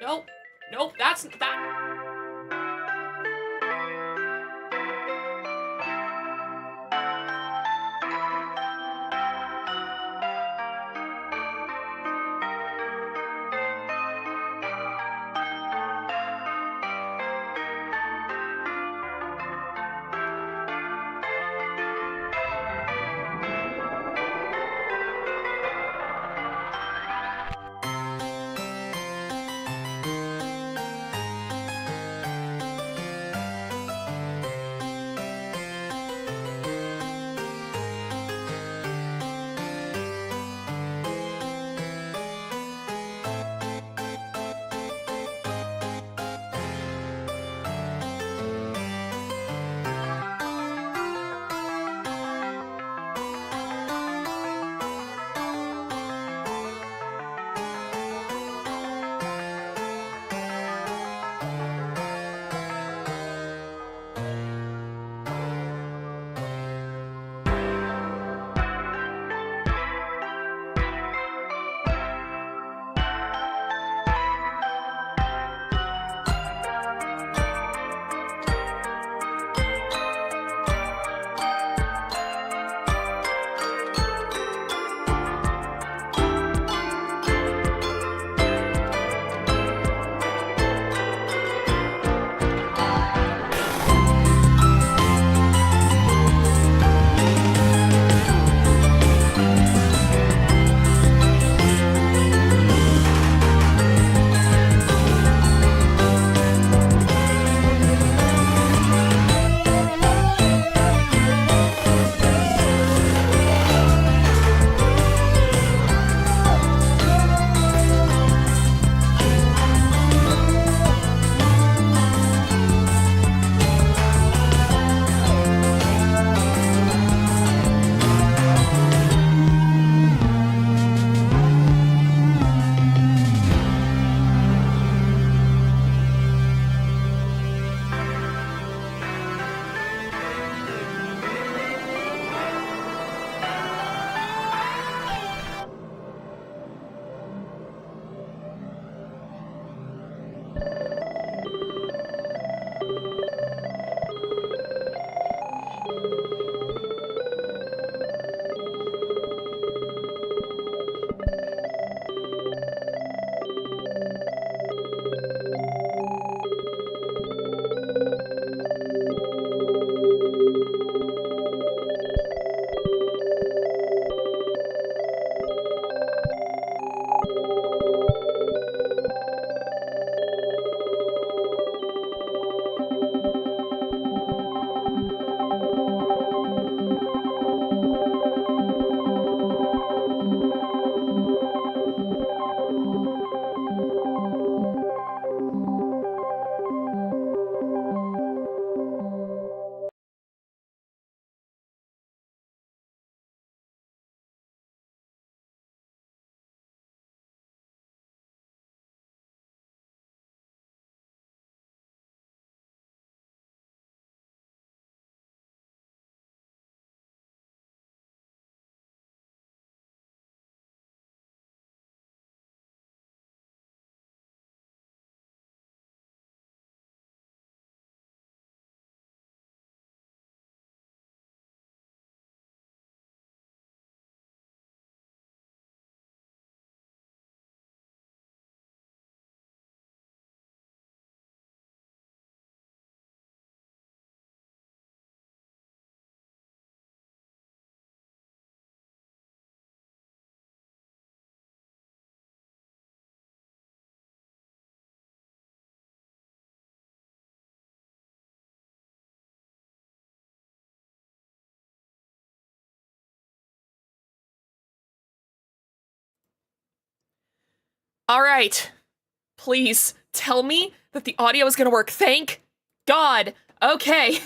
Nope. Nope, that's that. All right. Please tell me that the audio is going to work. Thank God. Okay.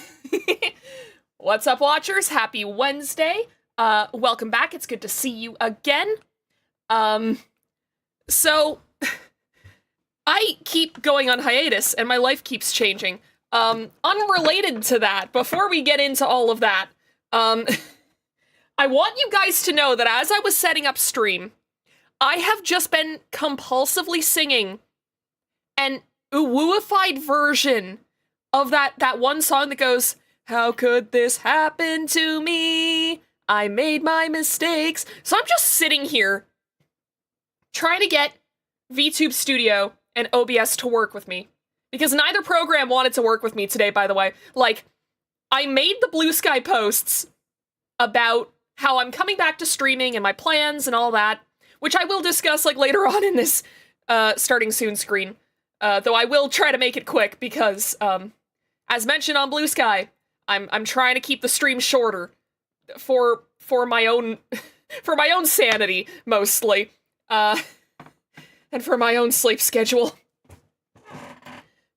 What's up, watchers? Happy Wednesday. Welcome back. It's good to see you again. Um, so I keep going on hiatus and my life keeps changing. Unrelated to that, before we get into all of that, I want you guys to know that as I was setting up stream, I have just been compulsively singing an wooified version of that one song that goes, "How could this happen to me? I made my mistakes." So I'm just sitting here trying to get VTube Studio and OBS to work with me. Because neither program wanted to work with me today, by the way. Like, I made the Blue Sky posts about how I'm coming back to streaming and my plans and all that, which I will discuss, like, later on in this starting soon screen. Though I will try to make it quick because, as mentioned on Blue Sky, I'm trying to keep the stream shorter for my own for my own sanity, mostly. And for my own sleep schedule.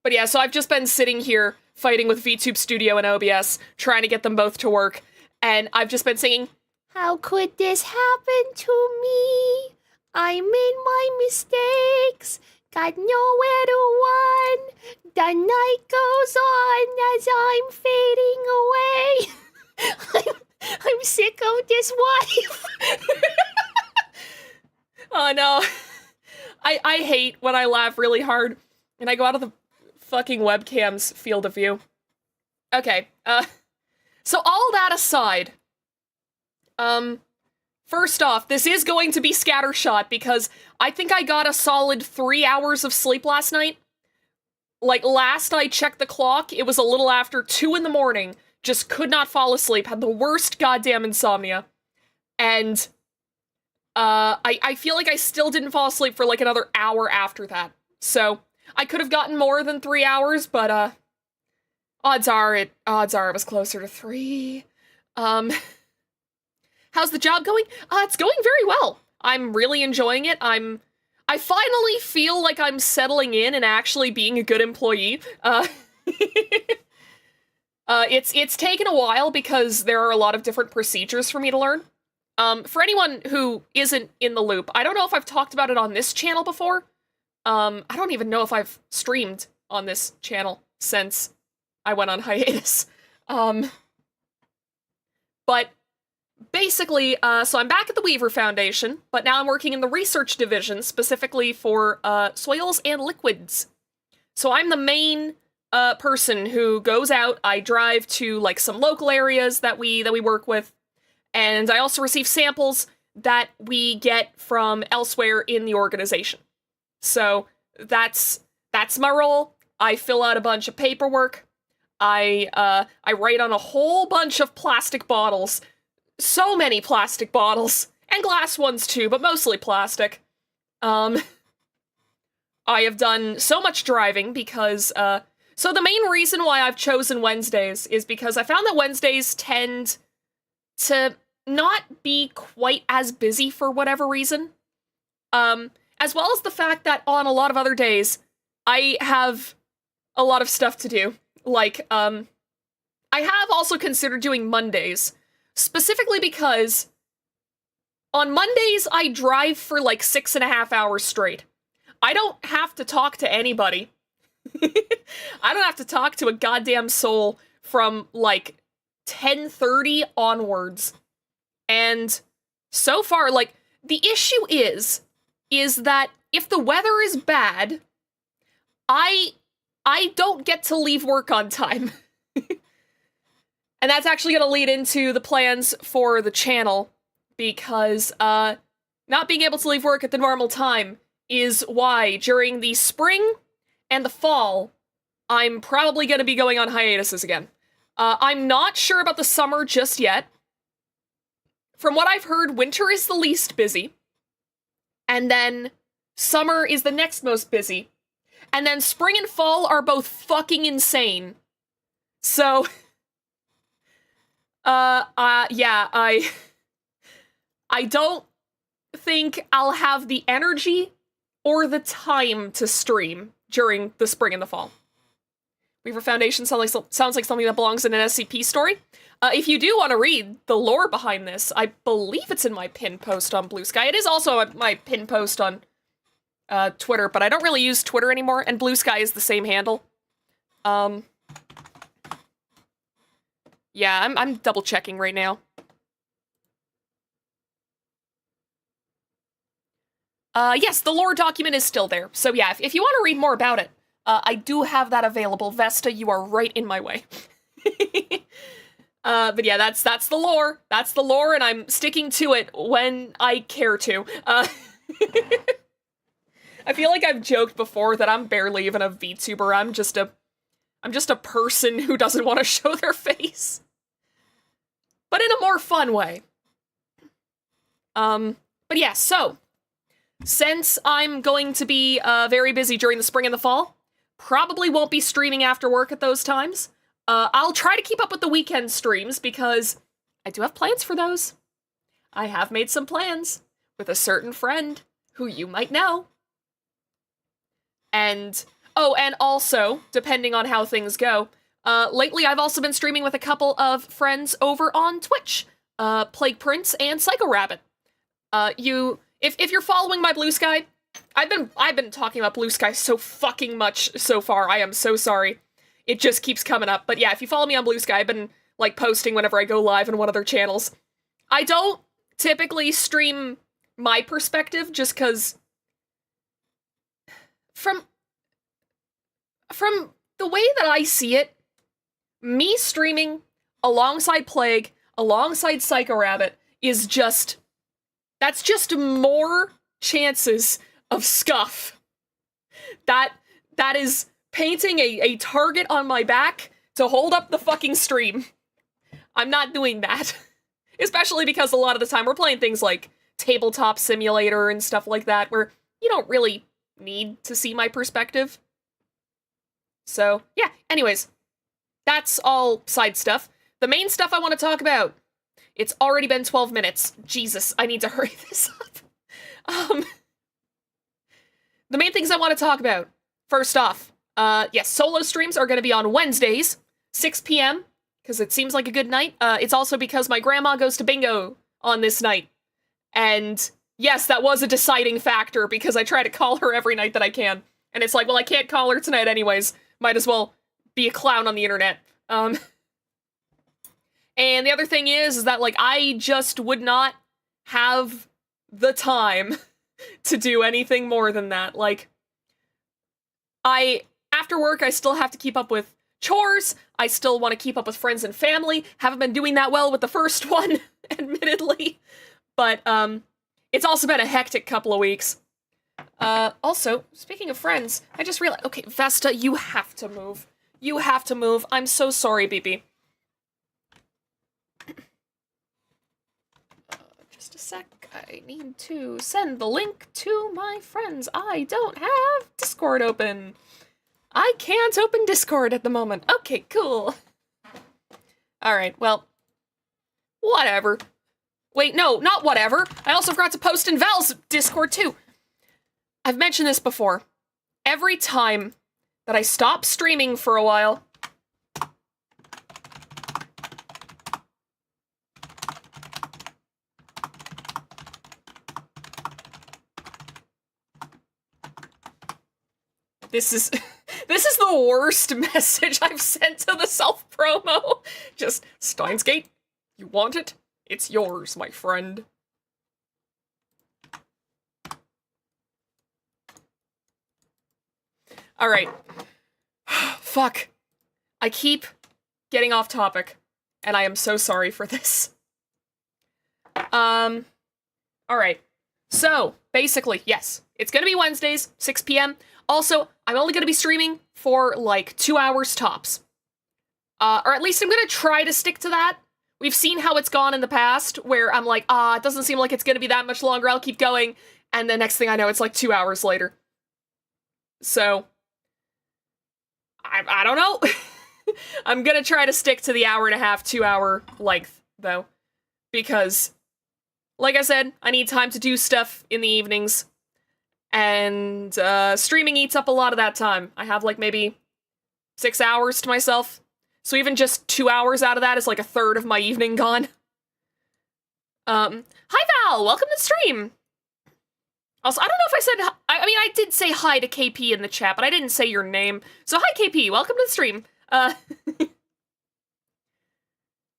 But yeah, so I've just been sitting here fighting with VTube Studio and OBS, trying to get them both to work, and I've just been singing, "How could this happen to me? I made my mistakes, got nowhere to run. The night goes on as I'm fading away. I'm sick of this wife." Oh no. I hate when I laugh really hard and I go out of the fucking webcam's field of view. Okay, so all that aside, first off, this is going to be scattershot because I think I got a solid 3 hours of sleep last night. Like, last I checked the clock, it was a little after 2 in the morning, just could not fall asleep, had the worst goddamn insomnia, and I feel like I still didn't fall asleep for like another hour after that. So I could have gotten more than 3 hours, but odds are it was closer to 3. How's the job going? It's going very well. I'm really enjoying it. I finally feel like I'm settling in and actually being a good employee. It's taken a while because there are a lot of different procedures for me to learn. For anyone who isn't in the loop, I don't know if I've talked about it on this channel before. I don't even know if I've streamed on this channel since I went on hiatus. But basically, so I'm back at the Weaver Foundation, but now I'm working in the research division, specifically for soils and liquids. So I'm the main person who goes out. I drive to like some local areas that we work with. And I also receive samples that we get from elsewhere in the organization. So that's my role. I fill out a bunch of paperwork. I write on a whole bunch of plastic bottles. So many plastic bottles. And glass ones too, but mostly plastic. I have done so much driving because, so the main reason why I've chosen Wednesdays is because I found that Wednesdays tend to not be quite as busy for whatever reason. As well as the fact that on a lot of other days, I have a lot of stuff to do. Like, I have also considered doing Mondays, specifically because on Mondays, I drive for like 6.5 hours straight. I don't have to talk to anybody. I don't have to talk to a goddamn soul from like 10:30 onwards. And so far, like, the issue is that if the weather is bad, I don't get to leave work on time. And that's actually going to lead into the plans for the channel, because not being able to leave work at the normal time is why during the spring and the fall, I'm probably going to be going on hiatuses again. I'm not sure about the summer just yet. From what I've heard, winter is the least busy. And then summer is the next most busy. And then spring and fall are both fucking insane. So, yeah, I don't think I'll have the energy or the time to stream during the spring and the fall. Weaver Foundation sounds like something that belongs in an SCP story. If you do want to read the lore behind this, I believe it's in my pinned post on Blue Sky. It is also my pinned post on Twitter, but I don't really use Twitter anymore, and Blue Sky is the same handle. Yeah, I'm double checking right now. Yes, the lore document is still there. So yeah, if you want to read more about it, I do have that available. Vesta, you are right in my way. But yeah, that's the lore. That's the lore, and I'm sticking to it when I care to. I feel like I've joked before that I'm barely even a VTuber. I'm just a person who doesn't want to show their face. But in a more fun way. But yeah, so since I'm going to be very busy during the spring and the fall, probably won't be streaming after work at those times. I'll try to keep up with the weekend streams because I do have plans for those. I have made some plans with a certain friend who you might know. And, oh, and also, depending on how things go, lately I've also been streaming with a couple of friends over on Twitch, Plague Prince and Psycho Rabbit. If you're following my Blue Sky, I've been talking about Blue Sky so fucking much so far. I am so sorry. It just keeps coming up. But yeah, if you follow me on Blue Sky, I've been, like, posting whenever I go live on one of their channels. I don't typically stream my perspective just because from the way that I see it, me streaming alongside Plague, alongside Psycho Rabbit is just, that's just more chances of scuff. That is painting a target on my back to hold up the fucking stream. I'm not doing that. Especially because a lot of the time we're playing things like Tabletop Simulator and stuff like that, where you don't really need to see my perspective. So, yeah, anyways, that's all side stuff. The main stuff I want to talk about. It's already been 12 minutes. Jesus, I need to hurry this up. The main things I want to talk about. First off, yes, solo streams are going to be on Wednesdays, 6 p.m., because it seems like a good night. It's also because my grandma goes to bingo on this night. And yes, that was a deciding factor, because I try to call her every night that I can. And it's like, well, I can't call her tonight anyways. Might as well be a clown on the internet. And the other thing is that, like, I just would not have the time to do anything more than that. Like, after work, I still have to keep up with chores. I still want to keep up with friends and family. Haven't been doing that well with the first one, admittedly. But, it's also been a hectic couple of weeks. Also, speaking of friends, I just realized, okay, Vesta, you have to move. You have to move. I'm so sorry, BB. Just a sec. I need to send the link to my friends. I don't have Discord open. I can't open Discord at the moment. Okay, cool. Alright, well, whatever. Wait, no, not whatever. I also forgot to post in Val's Discord, too. I've mentioned this before. Every time that I stop streaming for a while, this is the worst message I've sent to the self-promo. Just, Steins Gate, you want it? It's yours, my friend. Alright. Fuck. I keep getting off topic, and I am so sorry for this. Alright. So, basically, yes. It's gonna be Wednesdays, 6 p.m. Also, I'm only gonna be streaming for, like, 2 hours tops. Or at least I'm gonna try to stick to that. We've seen how it's gone in the past, where I'm like, it doesn't seem like it's gonna be that much longer, I'll keep going, and the next thing I know, it's like 2 hours later. So, I don't know. I'm gonna try to stick to the hour and a half, 2 hour length, though. Because, like I said, I need time to do stuff in the evenings. And, streaming eats up a lot of that time. I have, like, maybe 6 hours to myself. So even just 2 hours out of that is, like, a third of my evening gone. Hi Val! Welcome to the stream! Also, I don't know if I said, I mean, I did say hi to KP in the chat, but I didn't say your name. So hi KP, welcome to the stream.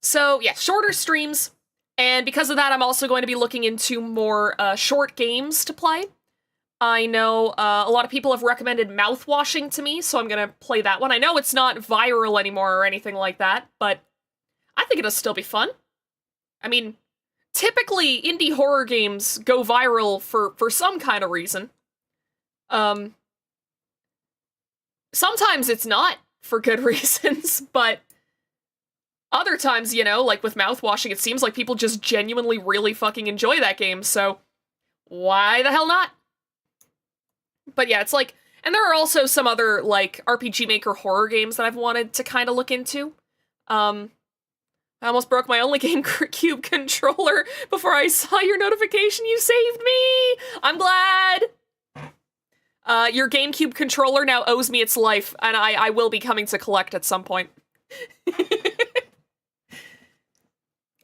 So yeah, shorter streams, and because of that, I'm also going to be looking into more, short games to play. I know a lot of people have recommended mouthwashing to me, so I'm gonna play that one. I know it's not viral anymore or anything like that, but I think it'll still be fun. I mean, typically indie horror games go viral for some kind of reason. Sometimes it's not for good reasons, but other times, you know, like with mouthwashing, it seems like people just genuinely really fucking enjoy that game, so why the hell not? But yeah, it's like, and there are also some other, like, RPG Maker horror games that I've wanted to kind of look into. I almost broke my only GameCube controller before I saw your notification. You saved me! I'm glad! Your GameCube controller now owes me its life, and I will be coming to collect at some point.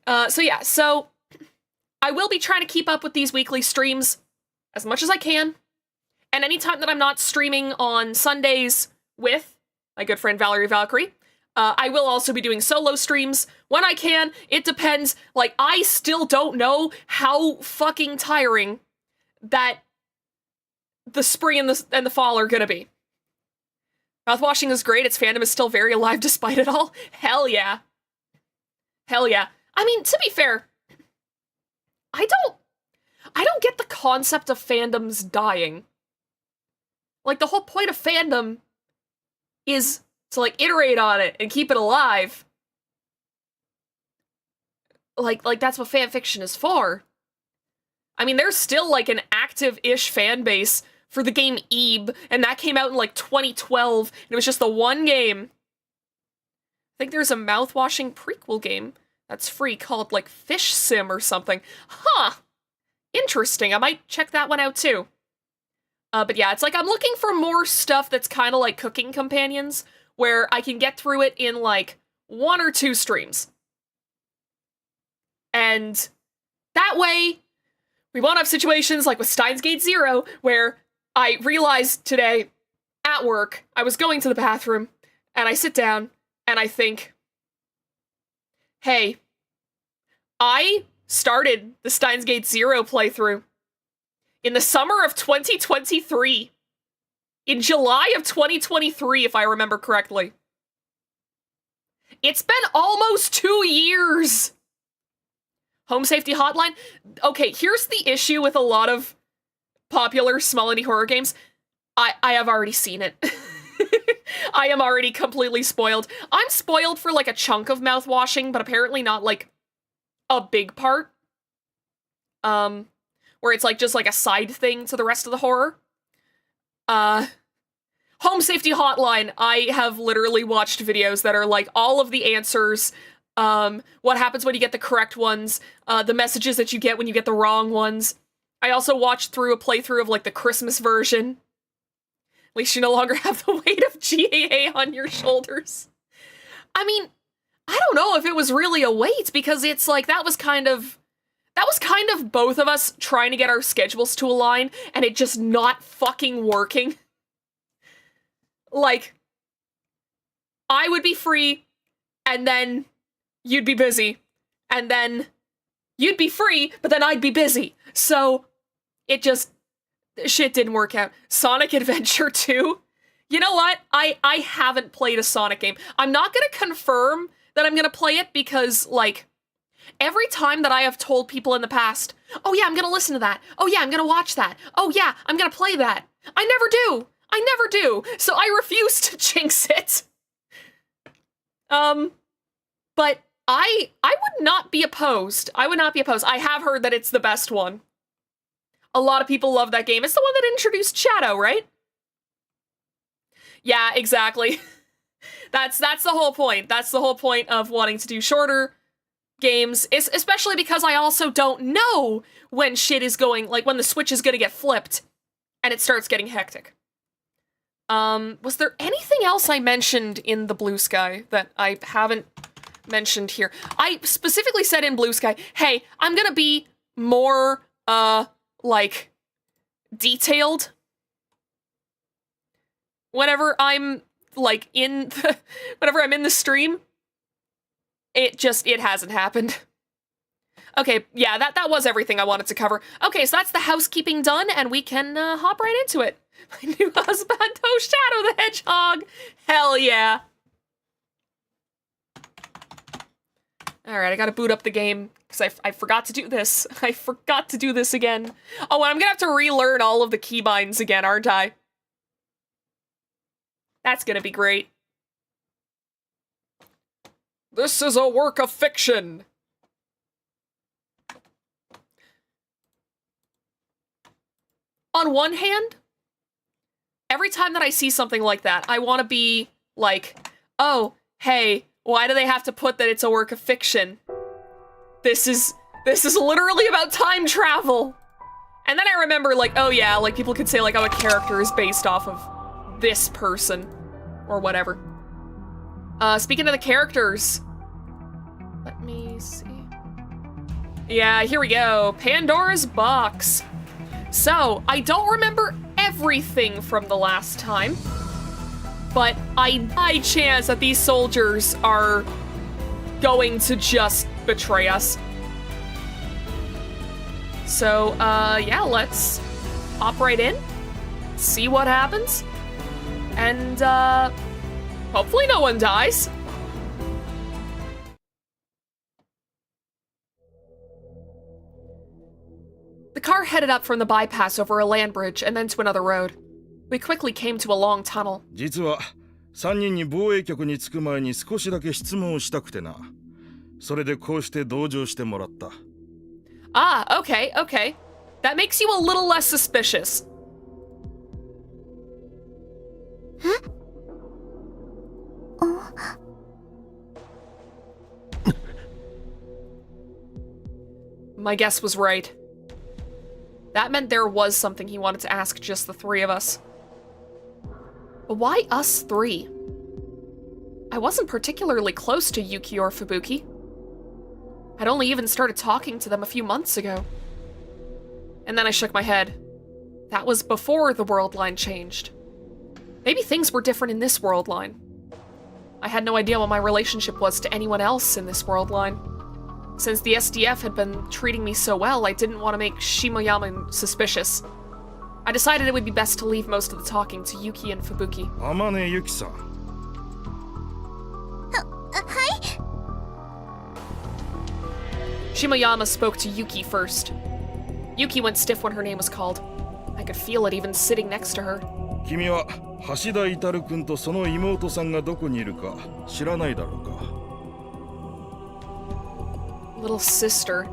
So I will be trying to keep up with these weekly streams as much as I can. And anytime that I'm not streaming on Sundays with my good friend Valerie Valkyrie, I will also be doing solo streams when I can. It depends. Like, I still don't know how fucking tiring that the spring and the fall are gonna be. Mouthwashing is great. Its fandom is still very alive despite it all. Hell yeah. Hell yeah. I mean, to be fair, I don't get the concept of fandoms dying. Like, the whole point of fandom is to, like, iterate on it and keep it alive. Like that's what fanfiction is for. I mean, there's still, like, an active-ish fan base for the game Ebe, and that came out in, like, 2012, and it was just the one game. I think there's a mouthwashing prequel game that's free called, like, Fish Sim or something. Huh! Interesting, I might check that one out, too. But yeah, it's like I'm looking for more stuff that's kind of like cooking companions, where I can get through it in, like, 1 or 2 streams. And that way, we won't have situations like with Steins Gate Zero, where I realized today, at work, I was going to the bathroom, and I sit down, and I think, hey, I started the Steins Gate Zero playthrough in the summer of 2023. In July of 2023, if I remember correctly. It's been almost 2 years! Home Safety Hotline? Okay, here's the issue with a lot of popular small indie horror games. I have already seen it. I am already completely spoiled. I'm spoiled for, like, a chunk of mouthwashing, but apparently not, like, a big part. Where it's, like, just, like, a side thing to the rest of the horror. Home Safety Hotline, I have literally watched videos that are, like, all of the answers, what happens when you get the correct ones, the messages that you get when you get the wrong ones. I also watched through a playthrough of, like, the Christmas version. At least you no longer have the weight of GAA on your shoulders. I mean, I don't know if it was really a weight, because it's, like, that was kind of both of us trying to get our schedules to align, and it just not fucking working. Like, I would be free, and then you'd be busy, and then you'd be free, but then I'd be busy. So, it just, shit didn't work out. Sonic Adventure 2? You know what? I haven't played a Sonic game. I'm not gonna confirm that I'm gonna play it, because, like, every time that I have told people in the past, oh yeah, I'm gonna listen to that. Oh yeah, I'm gonna watch that. Oh yeah, I'm gonna play that. I never do. I never do. So I refuse to jinx it. But I would not be opposed. I would not be opposed. I have heard that it's the best one. A lot of people love that game. It's the one that introduced Shadow, right? Yeah, exactly. That's the whole point. That's the whole point of wanting to do shorter games, especially because I also don't know when shit is going, like, when the switch is gonna get flipped and it starts getting hectic. Was there anything else I mentioned in the Blue Sky that I haven't mentioned here? I specifically said in Blue Sky, hey, I'm gonna be more, like, detailed whenever I'm, like, whenever I'm in the stream. It hasn't happened. Okay, yeah, that was everything I wanted to cover. Okay, so that's the housekeeping done, and we can hop right into it. My new husbando, Shadow the Hedgehog. Hell yeah. Alright, I gotta boot up the game, because I forgot to do this. I forgot to do this again. Oh, and I'm gonna have to relearn all of the keybinds again, aren't I? That's gonna be great. This is a work of fiction. On one hand, every time that I see something like that, I want to be like, oh, hey, why do they have to put that it's a work of fiction? This is literally about time travel. And then I remember, like, oh yeah, like people could say like, oh, a character is based off of this person or whatever. Speaking of the characters, let me see. Yeah, here we go. Pandora's box. So, I don't remember everything from the last time, but I chance that these soldiers are going to just betray us. So, yeah, let's hop right in, see what happens, and, hopefully no one dies. The car headed up from the bypass over a land bridge and then to another road. We quickly came to a long tunnel. 実は3人に防衛局に着く前に少しだけ質問をしたくてな。それでこうして同乗してもらった。Ah, okay, okay. That makes you a little less suspicious. Huh? My guess was right. That meant there was something he wanted to ask just the three of us. But why us three? I wasn't particularly close to Yuki or Fubuki. I'd only even started talking to them a few months ago. And then I shook my head. That was before the world line changed. Maybe things were different in this world line. I had no idea what my relationship was to anyone else in this world line. Since the SDF had been treating me so well, I didn't want to make Shimoyama suspicious. I decided it would be best to leave most of the talking to Yuki and Fubuki. Amane Yuki-san. Hi? Shimoyama spoke to Yuki first. Yuki went stiff when her name was called. I could feel it even sitting next to her. 君は橋田至君とその妹さんがどこにいるか知らないだろうか。Little sister.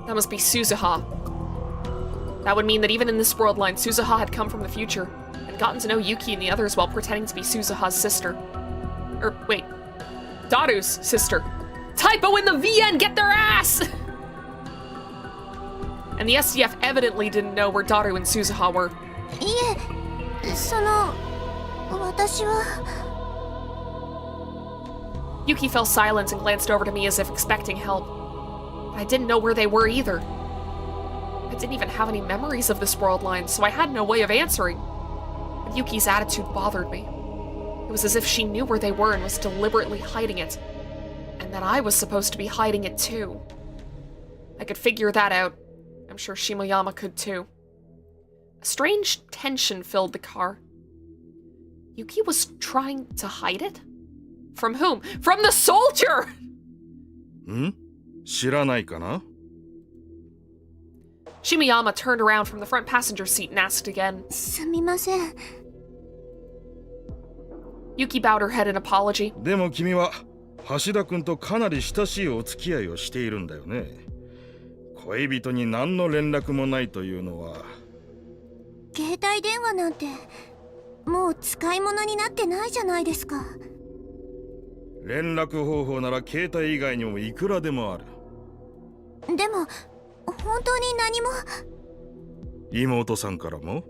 That must be Suzuha. That would mean that even in this world line, Suzuha had come from the future and gotten to know Yuki and the others while pretending to be Suzuha's sister. Or, wait. Daru's sister. Typo in the VN, get their ass! And the SDF evidently didn't know where Daru and Suzuha were. いえ、私は... Yuki fell silent and glanced over to me as if expecting help. I didn't know where they were either. I didn't even have any memories of this world line, so I had no way of answering. But Yuki's attitude bothered me. It was as if she knew where they were and was deliberately hiding it. And that I was supposed to be hiding it too. I could figure that out. I'm sure Shimoyama could too. A strange tension filled the car. Yuki was trying to hide it? From whom? From the soldier! ん? 知らないかな? Shimoyama turned around from the front passenger seat and asked again. すみません。 Yuki bowed her head in apology. でも君は橋田君とかなり親しいお付き合いをしているんだよね。恋人に何の連絡もないというのは。携帯電話なんてもう使い物になってないじゃないですか。連絡方法なら携帯以外にもいくらでもある。でも本当に何も。妹さんからも？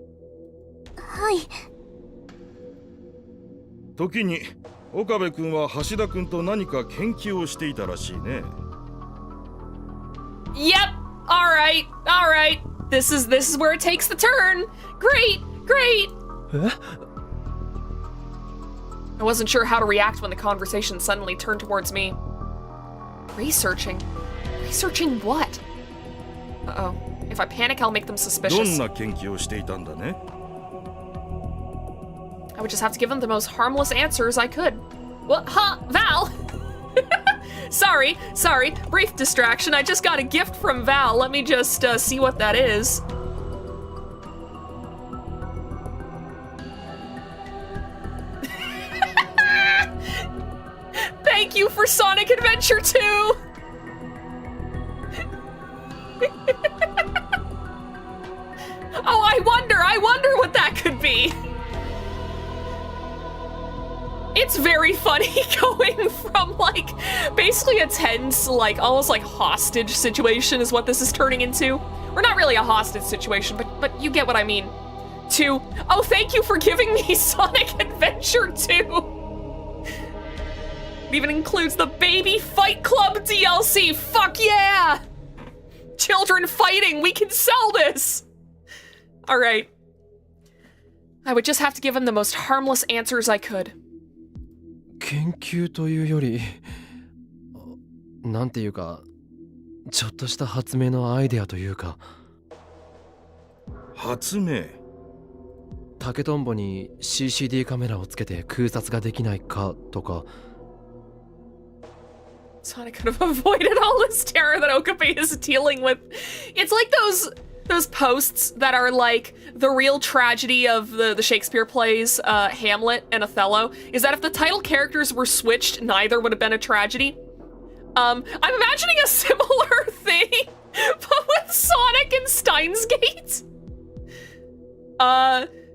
はい。時に岡部君は橋田君と何か研究をしていたらしいね。Yep. All right. All right. This is where it takes the turn. Great. Great. I wasn't sure how to react when the conversation suddenly turned towards me. Researching? Researching what? Uh-oh. If I panic, I'll make them ど suspicious. んな研究をしていたんだね I would just have to give them the most harmless answers I could. What? Huh? Val? Sorry. Brief distraction. I just got a gift from Val. Let me just see what that is. Thank you for Sonic Adventure 2! Oh, I wonder what that could be. It's very funny going from, like, basically a tense, like, almost like hostage situation is what this is turning into. Or not really a hostage situation, but you get what I mean. To, oh, thank you for giving me Sonic Adventure 2! It even includes the Baby Fight Club DLC! Fuck yeah! Children fighting, we can sell this! Alright. I would just have to give him the most harmless answers I could. 研究というよりなんていうかちょっとした発明のアイデアというか発明竹とんぼに CCD カメラをつけて空撮ができないかとか Sonic could have avoided all this terror that Okabe is dealing with. It's like those posts that are like the real tragedy of the Shakespeare plays, Hamlet and Othello, is that if the title characters were switched, neither would have been a tragedy. I'm imagining a similar thing, but with Sonic and Steins Gate.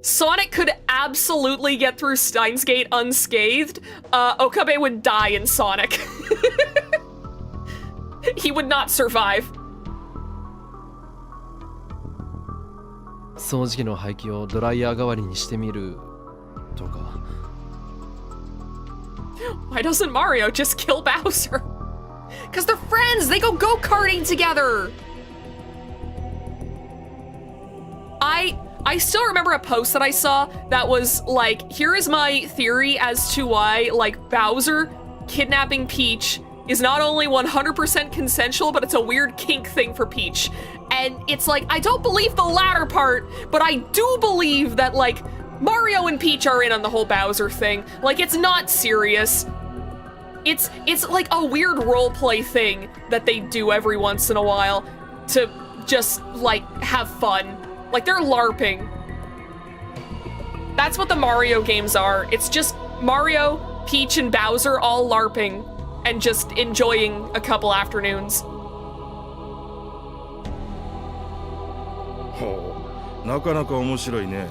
Sonic could absolutely get through Steins Gate unscathed. Okabe would die in Sonic. He would not survive. 掃除機の排気をドライヤー代わりにしてみるとか Why doesn't Mario just kill Bowser? Because they're friends! They go go-karting together! I still remember a post that I saw that was like, here is my theory as to why, like, Bowser kidnapping Peach is not only 100% consensual, but it's a weird kink thing for Peach. And it's like, I don't believe the latter part, but I do believe that, like, Mario and Peach are in on the whole Bowser thing. Like, it's not serious. It's like a weird roleplay thing that they do every once in a while to just, like, have fun. Like, they're LARPing. That's what the Mario games are. It's just Mario, Peach, and Bowser all LARPing and just enjoying a couple afternoons. ほうなかなか面白いね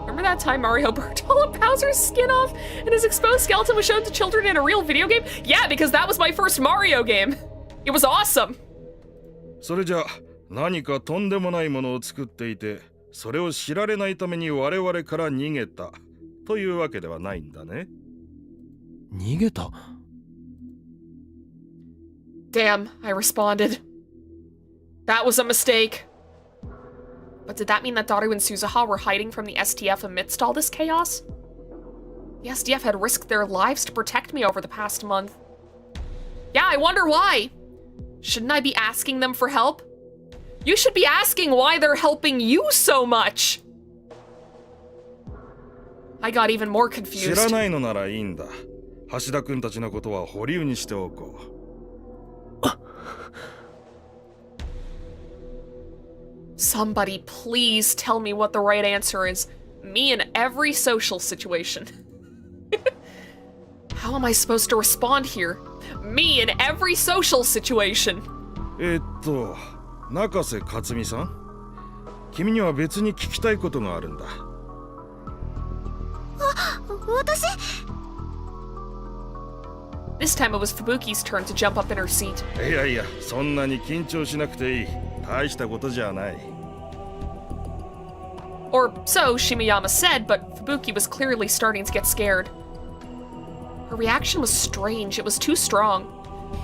Remember that time Mario burnt all of Bowser's skin off and his exposed skeleton was shown to children in a real video game? Yeah, because that was my first Mario game. It was awesome. それじゃ何かとんでもないものを作っていてそれを知られないために我々から逃げたというわけではないんだね逃げた Damn, I responded. That was a mistake. But did that mean that Daru and Suzuha were hiding from the SDF amidst all this chaos? The SDF had risked their lives to protect me over the past month. Yeah, I wonder why. Shouldn't I be asking them for help? You should be asking why they're helping you so much. I got even more 知 confused. らないのならいいんだ橋田君たちのことは保留にしておこう Somebody please tell me what the right answer is. Me in every social situation. How am I supposed to respond here? Me in every social situation. 中瀬克美さん君には別に聞きたいことがあるんだ私 This time it was Fubuki's turn to jump up in her seat. いやいやそんなに緊張しなくていい大したことじゃない Or so Shimiyama said, but Fubuki was clearly starting to get scared. Her reaction was strange. It was too strong.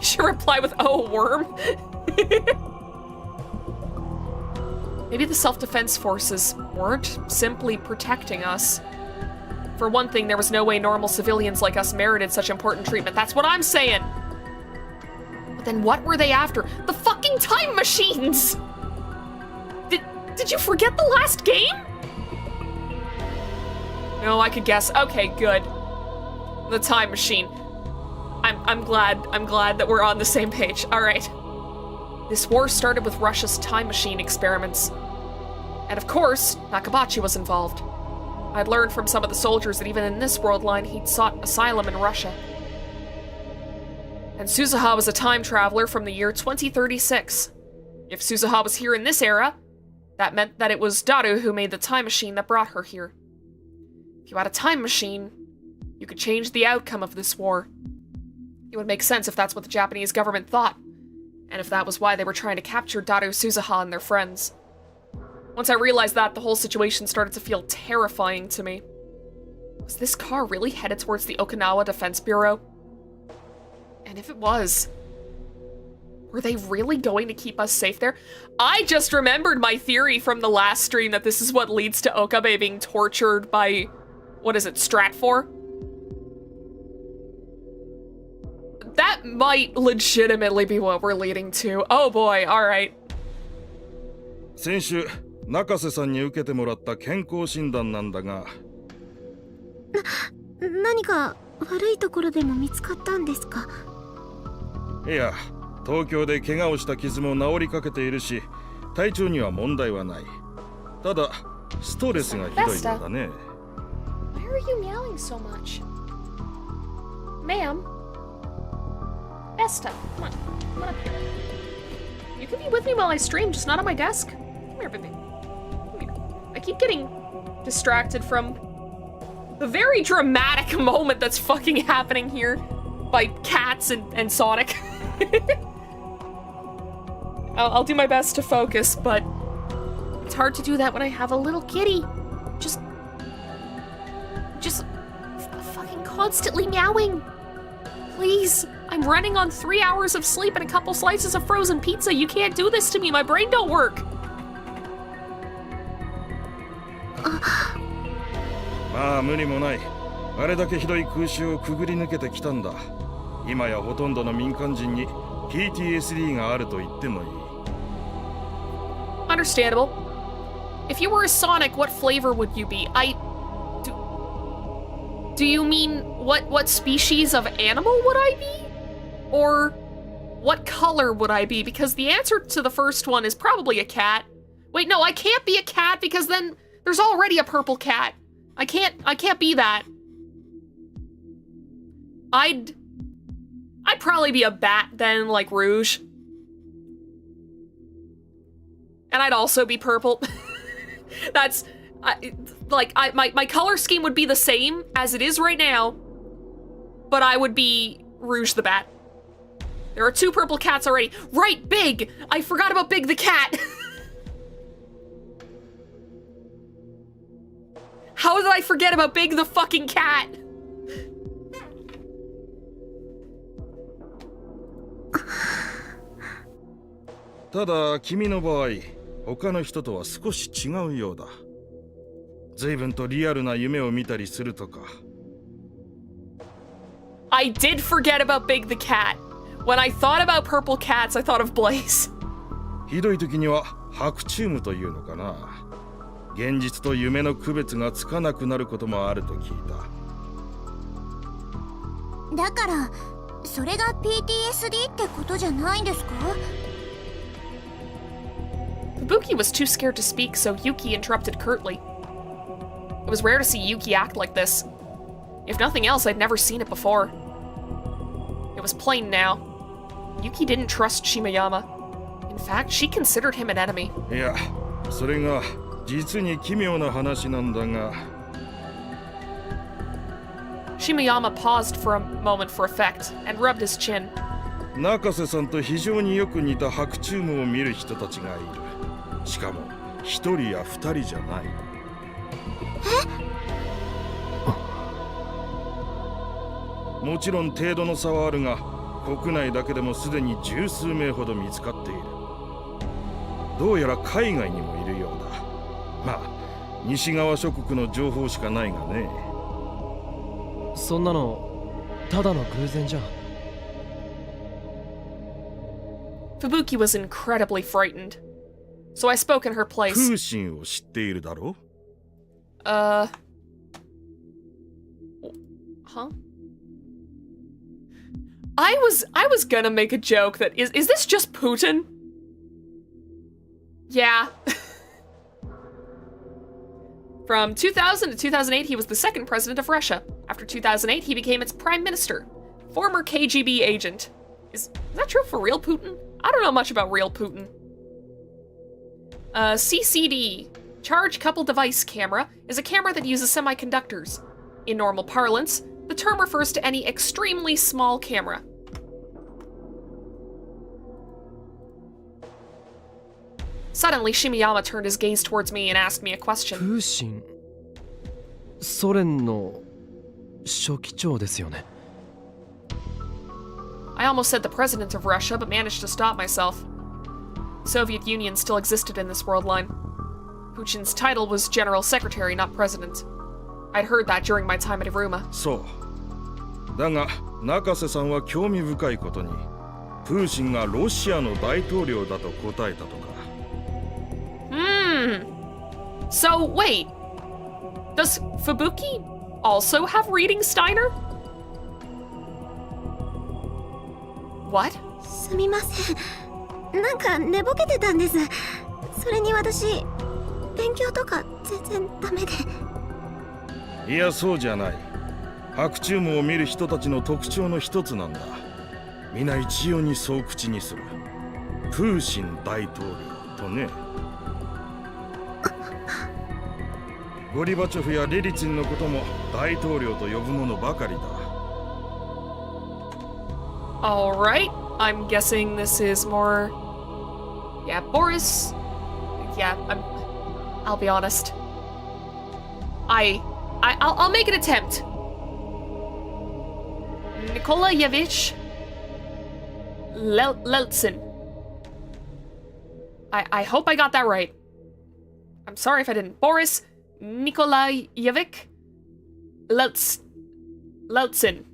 She replied with, "Oh, worm." Maybe the self-defense forces weren't simply protecting us. For one thing, there was no way normal civilians like us merited such important treatment. That's what I'm saying. But Then what were they after? The fucking time machines! Did you forget the last game? No, I could guess. Okay, good. The time machine. I'm glad that we're on the same page. All right. This war started with Russia's time machine experiments. And of course, Nakabachi was involved. I'd learned from some of the soldiers that even in this world line, he'd sought asylum in Russia. And Suzuha was a time traveler from the year 2036. If Suzuha was here in this era, that meant that it was Daru who made the time machine that brought her here. If you had a time machine, you could change the outcome of this war. It would make sense if that's what the Japanese government thought, and if that was why they were trying to capture Daru, Suzuha, and their friends. Once I realized that, the whole situation started to feel terrifying to me. Was this car really headed towards the Okinawa Defense Bureau? And if it was, were they really going to keep us safe there? I just remembered my theory from the last stream that this is what leads to Okabe being tortured by, what is it, Stratfor? That might legitimately be what we're leading to. Oh boy, alright. 先週中瀬さんに受けてもらった健康診断なんだが、何か悪いところでも見つかったんですか？いや、東京で怪我をした傷も治りかけているし、体調には問題はない。ただストレスがひどいようだね。Why are you meowing so much? Ma'am? Vesta, come on up here. You can be with me while I stream, just not on my desk. Come here, baby. Come here. I keep getting distracted from the very dramatic moment that's fucking happening here by cats and Sonic. I'll do my best to focus, but it's hard to do that when I have a little kitty. Just fucking constantly meowing. Please, I'm running on 3 hours of sleep and a couple slices of frozen pizza. You can't do this to me. My brain don't work. まあ無理もない。あれだけひどい空襲をくぐり抜けてきたんだ。今やほとんどの民間人に PTSD があると言ってもいい。Understandable. If you were a Sonic, what flavor would you be? Do you mean what species of animal would I be? Or what color would I be? Because the answer to the first one is probably a cat. Wait, no, I can't be a cat because then there's already a purple cat. I can't be that. I'd probably be a bat then, like Rouge. And I'd also be purple. That's, my color scheme would be the same as it is right now, but I would be Rouge the Bat. There are 2 purple cats already. Right, Big! I forgot about Big the cat. How did I forget about Big the fucking cat? Tada, 君の場合、他の人とは少し違うようだ。随分とリアルな夢を見たりするとか。I did forget about Big the cat. When I thought about purple cats, I thought of Blaze. ひどい時には白チュームというのかな。現実と夢の区別がつかなくなることもあると聞いた。だからそれが PTSD ってことじゃないんですか？ Kabuki was too scared to speak, so Yuki interrupted curtly. It was rare to see Yuki act like this. If nothing else, I'd never seen it before. It was plain now. Yuki didn't trust Shimayama. In fact, she considered him an enemy. いや、それが実に奇妙な話なんだが。Shimayama paused for a moment for effect and rubbed his chin. 中瀬さんと非常によく似た白チュームを見る人たちがいる。しかも一人や二人じゃない。もちろん程度の差はあるが、国内だけでもすでに十数名ほど見つかっている。どうやら海外にもいるようだ。まあ西側諸国の情報しかないがね。そんなのただの偶然じゃ。Fubuki was incredibly frightened. So I spoke in her プ place. ーシンを知っているだろ Huh? I was gonna make a joke that is this just Putin? Yeah. From 2000 to 2008, he was the second president of Russia. After 2008, he became its prime minister. Former KGB agent. Is that true for real Putin? I don't know much about real Putin. CCD, Charge Coupled Device Camera, is a camera that uses semiconductors. In normal parlance, the term refers to any extremely small camera. Suddenly, Shimiyama turned his gaze towards me and asked me a プ question. ーシンソ連の書記長ですよね。 I almost said the president of Russia, but managed to stop myself. The Soviet Union still existed in this world line. Putin's title was General Secretary, not President. I'd heard that during my time at Iruma. そうだが中瀬さんは興味深いことにプーシンがロシアの大統領だと答えたとか So, wait. Does Fubuki also have reading Steiner? What? すみません。なんか寝ぼけてたんです。それに私、勉強とか全然ダメで。いやそうじゃない白昼夢を見る人たちの特徴の一つなんだ皆一様にそう口にするプーシン大統領とねゴリバチョフやレリツィンのことも大統領と呼ぶものばかりだ Alright, I'm guessing this is more... Yeah, Boris... Yeah, I'll be honest. I'll make an attempt. Nikolayevich Leltsin. I hope I got that right. I'm sorry if I didn't. Boris Nikolayevich Leltsin.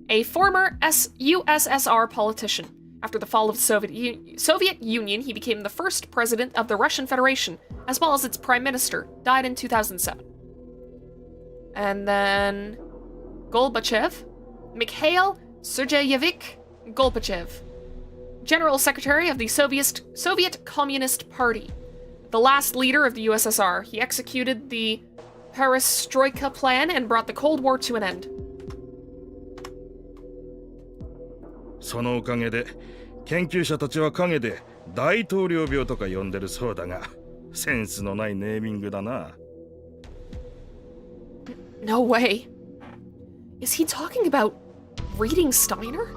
A former USSR politician. After the fall of the Soviet Union, he became the first president of the Russian Federation, as well as its prime minister. Died in 2007. And then Gorbachev, Mikhail Sergeyevich Gorbachev, General Secretary of the Soviet Communist Party, the last leader of the USSR. He executed the Perestroika plan and brought the Cold War to an end. そのおかげで研究者たちは陰で大統領病とか呼んでるそうだがセンスのないネーミングだな No way. Is he talking about reading Steiner?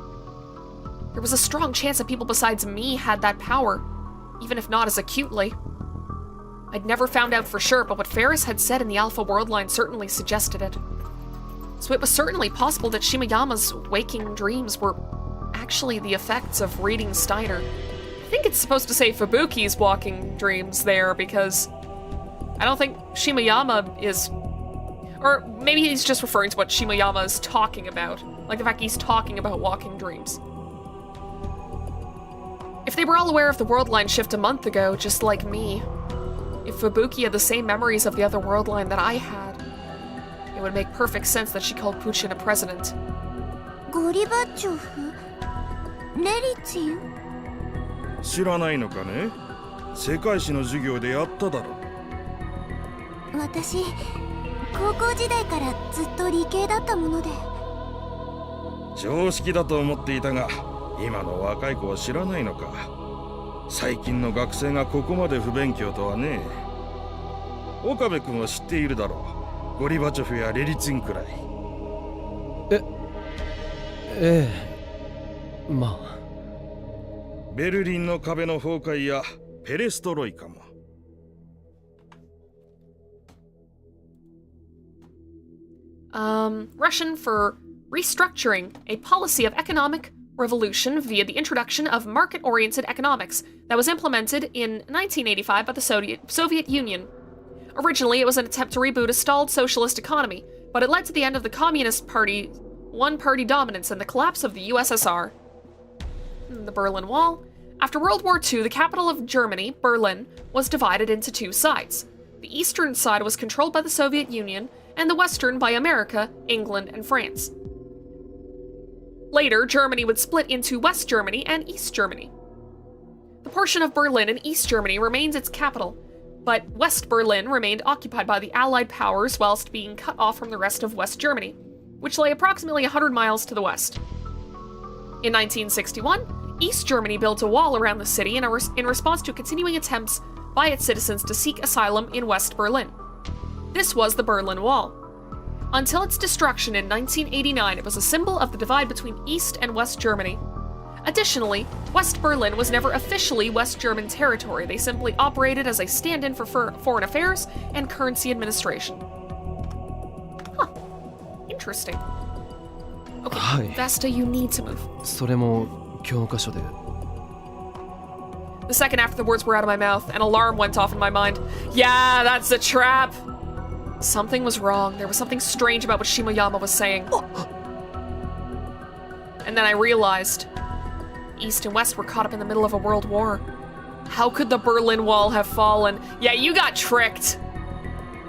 There was a strong chance that people besides me had that power, even if not as acutely. I'd never found out for sure, but what Ferris had said in the Alpha World line certainly suggested it. So it was certainly possible that Shimiyama's waking dreams were actually the effects of reading Steiner. I think it's supposed to say Fubuki's walking dreams there, because I don't think Shimiyama is... Or maybe he's just referring to what Shimoyama is talking about. Like the fact he's talking about walking dreams. If they were all aware of the world line shift a month ago, just like me, if Fubuki had the same memories of the other world line that I had, it would make perfect sense that she called Putin a president. ゴリバチョフレリツィン知らないのかね世界史の授業でやっただろ私高校時代からずっと理系だったもので常識だと思っていたが今の若い子は知らないのか最近の学生がここまで不勉強とはね岡部君は知っているだろうゴリバチョフやレリツィンくらいええまあベルリンの壁の崩壊やペレストロイカもRussian for restructuring, a policy of economic revolution via the introduction of market-oriented economics that was implemented in 1985 by the Soviet Union. Originally, it was an attempt to reboot a stalled socialist economy, but it led to the end of the Communist Party one-party dominance and the collapse of the USSR. The Berlin Wall. After World War II, the capital of Germany, Berlin, was divided into two sides. The eastern side was controlled by the Soviet Union, and the western by America, England, and France. Later, Germany would split into West Germany and East Germany. The portion of Berlin in East Germany remains its capital, but West Berlin remained occupied by the Allied powers whilst being cut off from the rest of West Germany, which lay approximately 100 miles to the west. In 1961, East Germany built a wall around the city in response to continuing attempts by its citizens to seek asylum in West Berlin. This was the Berlin Wall. Until its destruction in 1989, it was a symbol of the divide between East and West Germany. Additionally, West Berlin was never officially West German territory. They simply operated as a stand-in for foreign affairs and currency administration. Huh. Interesting. Okay, Hi. Vesta, you need to move. それも教科書で The second after the words were out of my mouth, an alarm went off in my mind. Yeah, that's a trap! Something was wrong. There was something strange about what Shimoyama was saying. And then I realized East and West were caught up in the middle of a world war. How could the Berlin Wall have fallen? Yeah, you got tricked!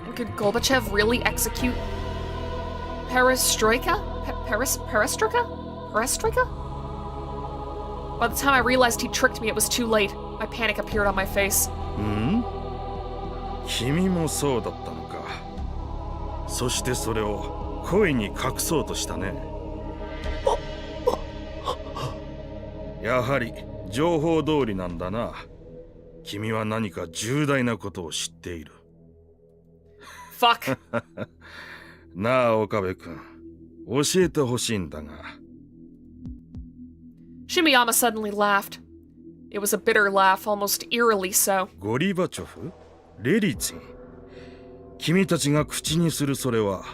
And could Gorbachev really execute Perestroika? Perestroika? By the time I realized he tricked me, it was too late. My panic appeared on my face. 君もそうだったのか。そしてそれを故意に隠そうとしたね。やはり情報通りなんだな。君は何か重大なことを知っている。Fuck. なあ、岡部君。教えてほしいんだが。Shimoyama suddenly laughed. It was a bitter laugh, almost eerily so. ゴリバチョフ？レリツィン？君たちが口にするそれは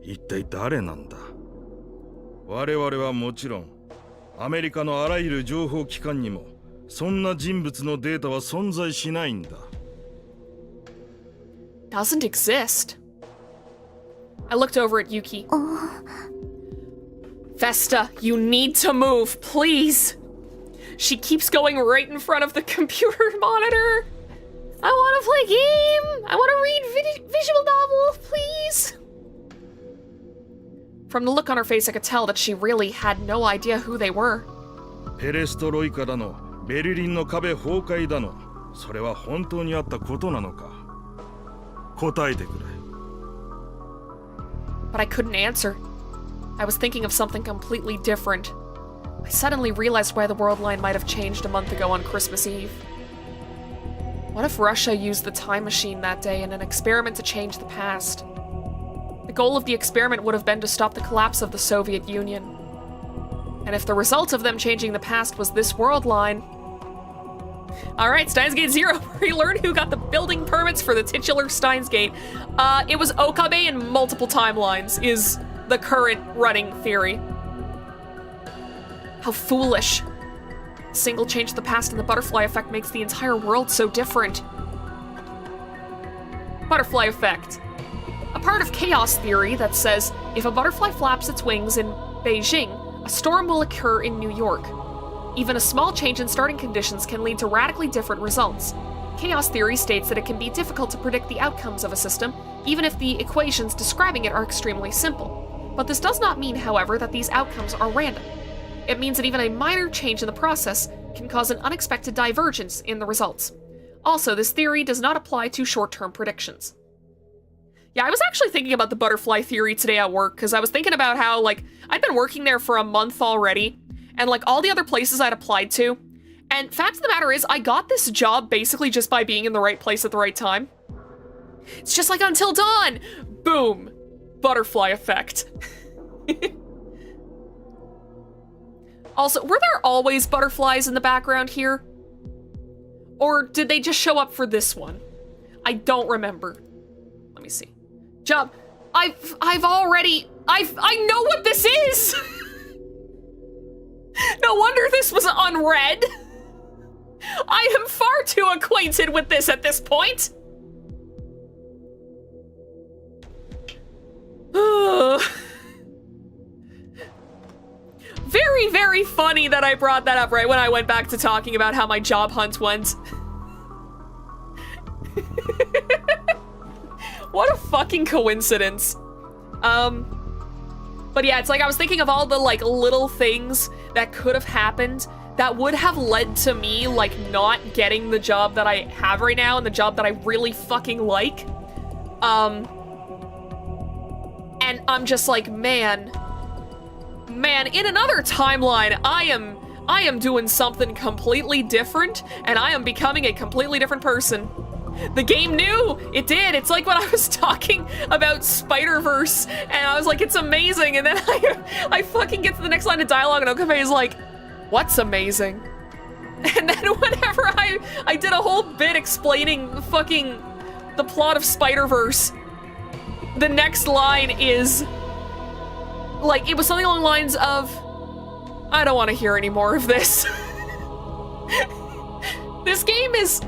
一体誰なんだ？我々はもちろんアメリカのあらゆる情報機関にもそんな人物のデータは存在しないんだ。Doesn't exist. I looked over at Yuki. Vesta, you need to move, please. She keeps going right in front of the computer monitor. I want to play game. I want to read visual novel, please. From the look on her face, I could tell that she really had no idea who they were. ペレストロイカだの、ベルリンの壁崩壊だの、それは本当にあったことなのか？答えてくれ。But I couldn't answer. I was thinking of something completely different. I suddenly realized why the world line might have changed a month ago on Christmas Eve. What if Russia used the time machine that day in an experiment to change the past? The goal of the experiment would have been to stop the collapse of the Soviet Union. And if the result of them changing the past was this world line... Alright, Steins Gate 0, we learned who got the building permits for the titular Steins Gate. It was Okabe in multiple timelines, is the current running theory. How foolish. A single change to the past and the butterfly effect makes the entire world so different. Butterfly effect. A part of chaos theory that says if a butterfly flaps its wings in Beijing, a storm will occur in New York. Even a small change in starting conditions can lead to radically different results. Chaos theory states that it can be difficult to predict the outcomes of a system, even if the equations describing it are extremely simple. But this does not mean, however, that these outcomes are random. It means that even a minor change in the process can cause an unexpected divergence in the results. Also, this theory does not apply to short-term predictions. Yeah, I was actually thinking about the butterfly theory today at work, because I was thinking about how, like, I'd been working there for a month already, and, like, all the other places I'd applied to, and fact of the matter is, I got this job basically just by being in the right place at the right time. It's just like Until Dawn! Boom! Butterfly effect. Also, were there always butterflies in the background here? Or did they just show up for this one? I don't remember. Let me see. Job. I know what this is! No wonder this was unread. I am far too acquainted with this at this point. Very, very very funny that I brought that up right when I went back to talking about how my job hunt went. What a fucking coincidence. But yeah, it's like I was thinking of all the like little things that could have happened that would have led to me like not getting the job that I have right now and the job that I really fucking like. And I'm just like, man, in another timeline, I am doing something completely different, and I am becoming a completely different person. The game knew, it did. It's like when I was talking about Spider-Verse, and I was like, it's amazing, and then I fucking get to the next line of dialogue, and Okabe is like, what's amazing? And then whenever I did a whole bit explaining fucking the plot of Spider-Verse, the next line is, like, it was something along the lines of, I don't want to hear any more of this. This game is...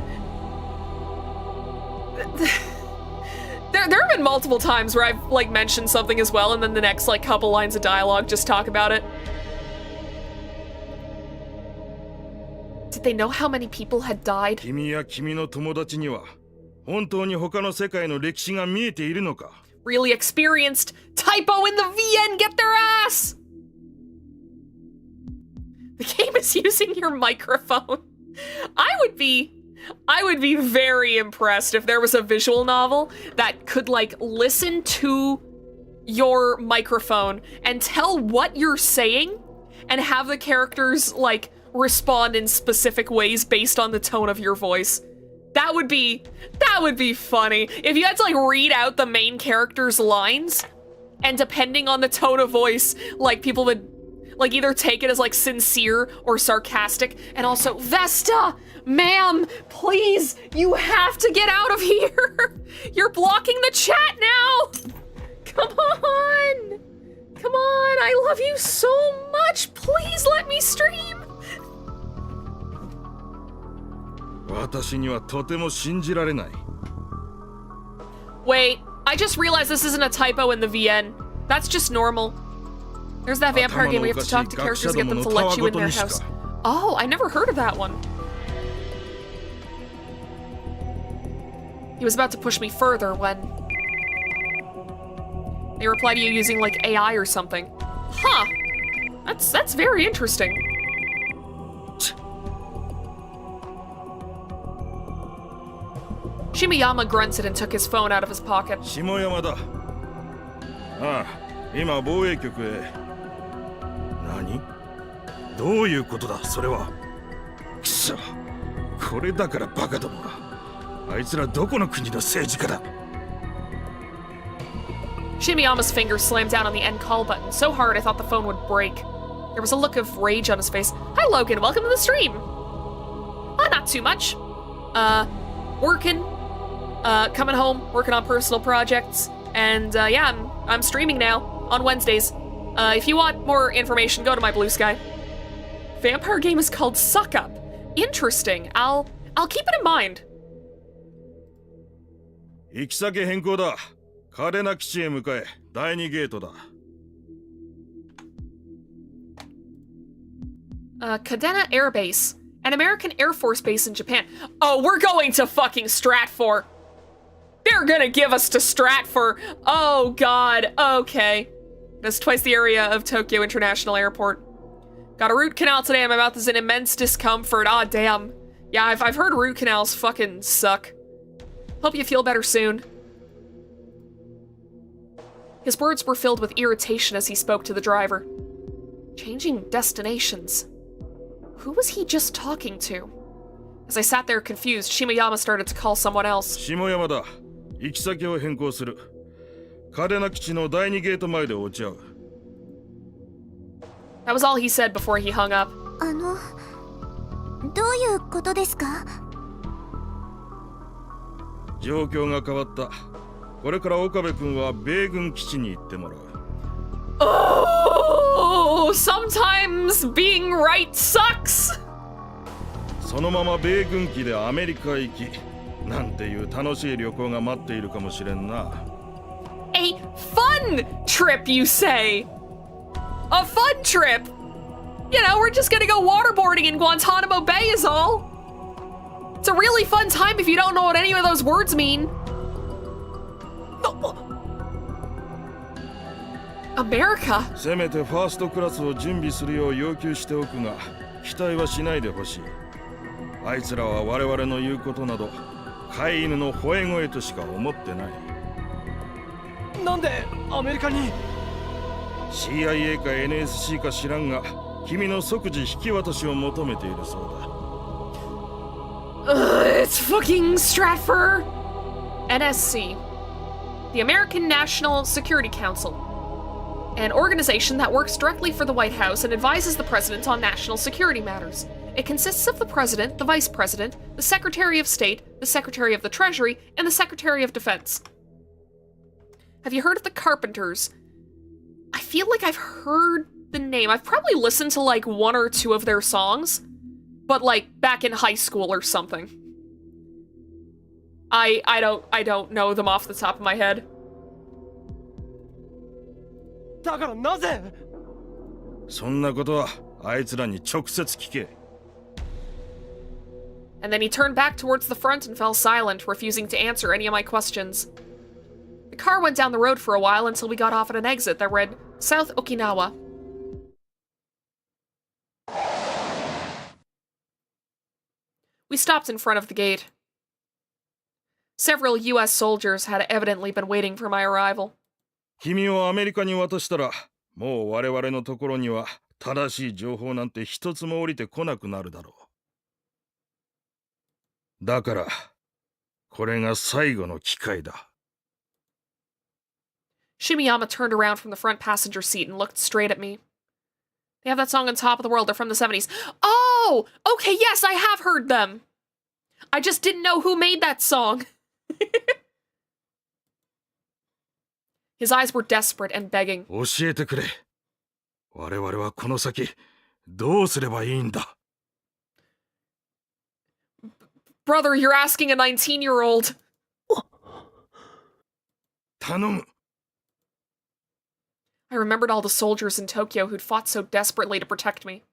There have been multiple times where I've, like, mentioned something as well, and then the next, like, couple lines of dialogue just talk about it. Did they know how many people had died? 君や君の友達には本当に他の世界の歴史が見えているのか? Really experienced typo in the VN, get their ass! The game is using your microphone. I would be very impressed if there was a visual novel that could, like, listen to your microphone and tell what you're saying and have the characters, like, respond in specific ways based on the tone of your voice. That would be funny. If you had to, like, read out the main character's lines, and depending on the tone of voice, like, people would, like, either take it as, like, sincere or sarcastic, and also, Vesta! Ma'am, please, you have to get out of here! You're blocking the chat now! Come on! Come on, I love you so much! Please let me stream! 私にはとても信じられない。 Wait, I just realized this isn't a typo in the VN. That's just normal. There's that vampire game where you have to talk to characters and get them to let you in their house. Oh, I never heard of that one. He was about to push me further when they reply to you using, like, AI or something. Huh. That's very interesting. Shimiyama grunted and took his phone out of his pocket. 下山だ。ああ、今防衛局へ。何？どういうことだ、それは。くそ、これだからバカどもが。あいつらどこの国の政治家だ。Shimiyama's finger slammed down on the end call button so hard I thought the phone would break. There was a look of rage on his face. Hi Logan, welcome to the stream. Not too much. Working. Coming home, working on personal projects, and yeah, I'm streaming now on Wednesdays. If you want more information, go to my Blue Sky. Vampire game is called Suck Up. Interesting. I'll keep it in mind. 行き先変更だ。嘉手納基地へ向かえ。第2ゲートだ。Kadena Air Base, an American Air Force base in Japan. Oh, we're going to fucking Stratfor. They're gonna give us to Stratfor. Oh god, okay. That's twice the area of Tokyo International Airport. Got a root canal today, my mouth is in immense discomfort. Ah, damn. Yeah, I've heard root canals fucking suck. Hope you feel better soon. His words were filled with irritation as he spoke to the driver. Changing destinations. Who was he just talking to? As I sat there confused, Shimoyama started to call someone else. 下山だ。行き先を変更する。嘉手納基地の第2ゲート前で落ち合う。That was all he said before he hung up. どういうことですか？状況が変わった。これから岡部君は米軍基地に行ってもらう。Oh, sometimes being right sucks. そのまま米軍機でアメリカへ行き、なんていう楽しい旅行が待っているかもしれんな。A fun trip, you say? A fun trip? You know, we're just gonna go waterboarding in Guantanamo Bay is all. It's a really fun time if you don't know what any of those words mean. America? せめてファーストクラスを準備するよう要求しておくが、期待はしないでほしい。あいつらは我々の言うことなど飼い犬の吠え声としか思ってない。なんでアメリカに CIA か NSC か知らんが、君の即時引き渡しを求めているそうだ。It's fucking Stratford. NSC. The American National Security Council. An organization that works directly for the White House and advises the president on national security matters. It consists of the president, the vice president, the secretary of state, the secretary of the treasury, and the secretary of defense. Have you heard of the Carpenters? I feel like I've heard the name. I've probably listened to like one or two of their songs, but like back in high school or something. I don't know them off the top of my head. だからなぜそんなことはあいつらに直接聞け。And then he turned back towards the front and fell silent, refusing to answer any of my questions. The car went down the road for a while until we got off at an exit that read South Okinawa. We stopped in front of the gate. Several US soldiers had evidently been waiting for my arrival. 君をアメリカに渡したら、もう我々のところには正しい情報なんて一つも降りてこなくなるだろう。だから、これが最後の機会だ。Shimiyama turned around from the front passenger seat and looked straight at me. They have that song on Top of the World. They're from the 70s. Oh! Okay, yes, I have heard them. I just didn't know who made that song. His eyes were desperate and begging. 教えてくれ。我々はこの先、どうすればいいんだ。Brother, you're asking a 19-year-old. 頼む。I remembered all the soldiers in Tokyo who'd fought so desperately to protect me.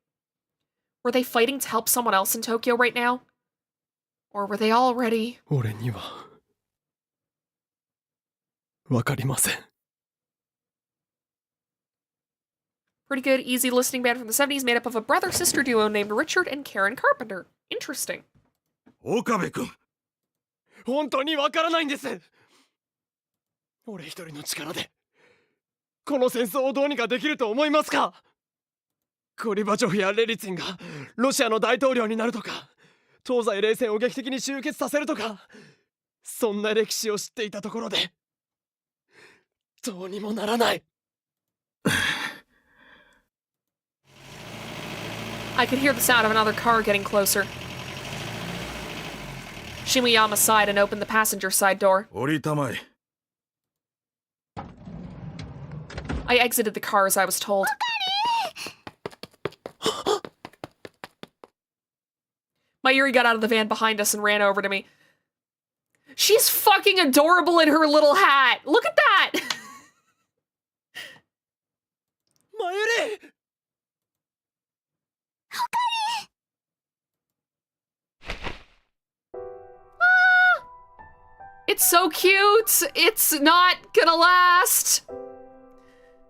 Were they fighting to help someone else in Tokyo right now? Or were they already... 俺にはわかりません。Pretty good, easy listening band from the 70s made up of a brother-sister duo named Richard and Karen Carpenter. Interesting. 岡部君。本当にわからないんです。俺一人の力でこの戦争をどうにかできると思いますか？ゴリバチョフやレリツィンがロシアの大統領になるとか、東西冷戦を劇的に終結させるとか、そんな歴史を知っていたところでどうにもならない。I could hear the sound of another car getting closer. Shimiyama sighed and opened the passenger side door. 降りたまえ。I exited the car as I was told. Mayuri got out of the van behind us and ran over to me. She's fucking adorable in her little hat! Look at that! マユリ！ It's so cute! It's not gonna last!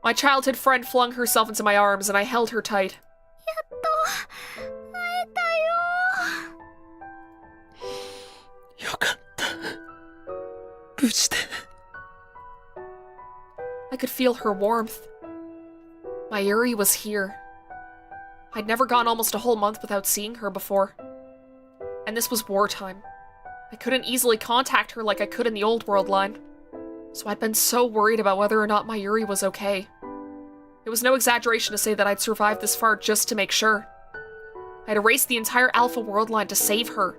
My childhood friend flung herself into my arms and I held her tight. やっと会えたよ。よかった。無事で。I could feel her warmth. Mayuri was here. I'd never gone almost a whole month without seeing her before. And this was wartime. I couldn't easily contact her like I could in the old world line. So I'd been so worried about whether or not Mayuri was okay. It was no exaggeration to say that I'd survived this far just to make sure. I'd erased the entire Alpha world line to save her.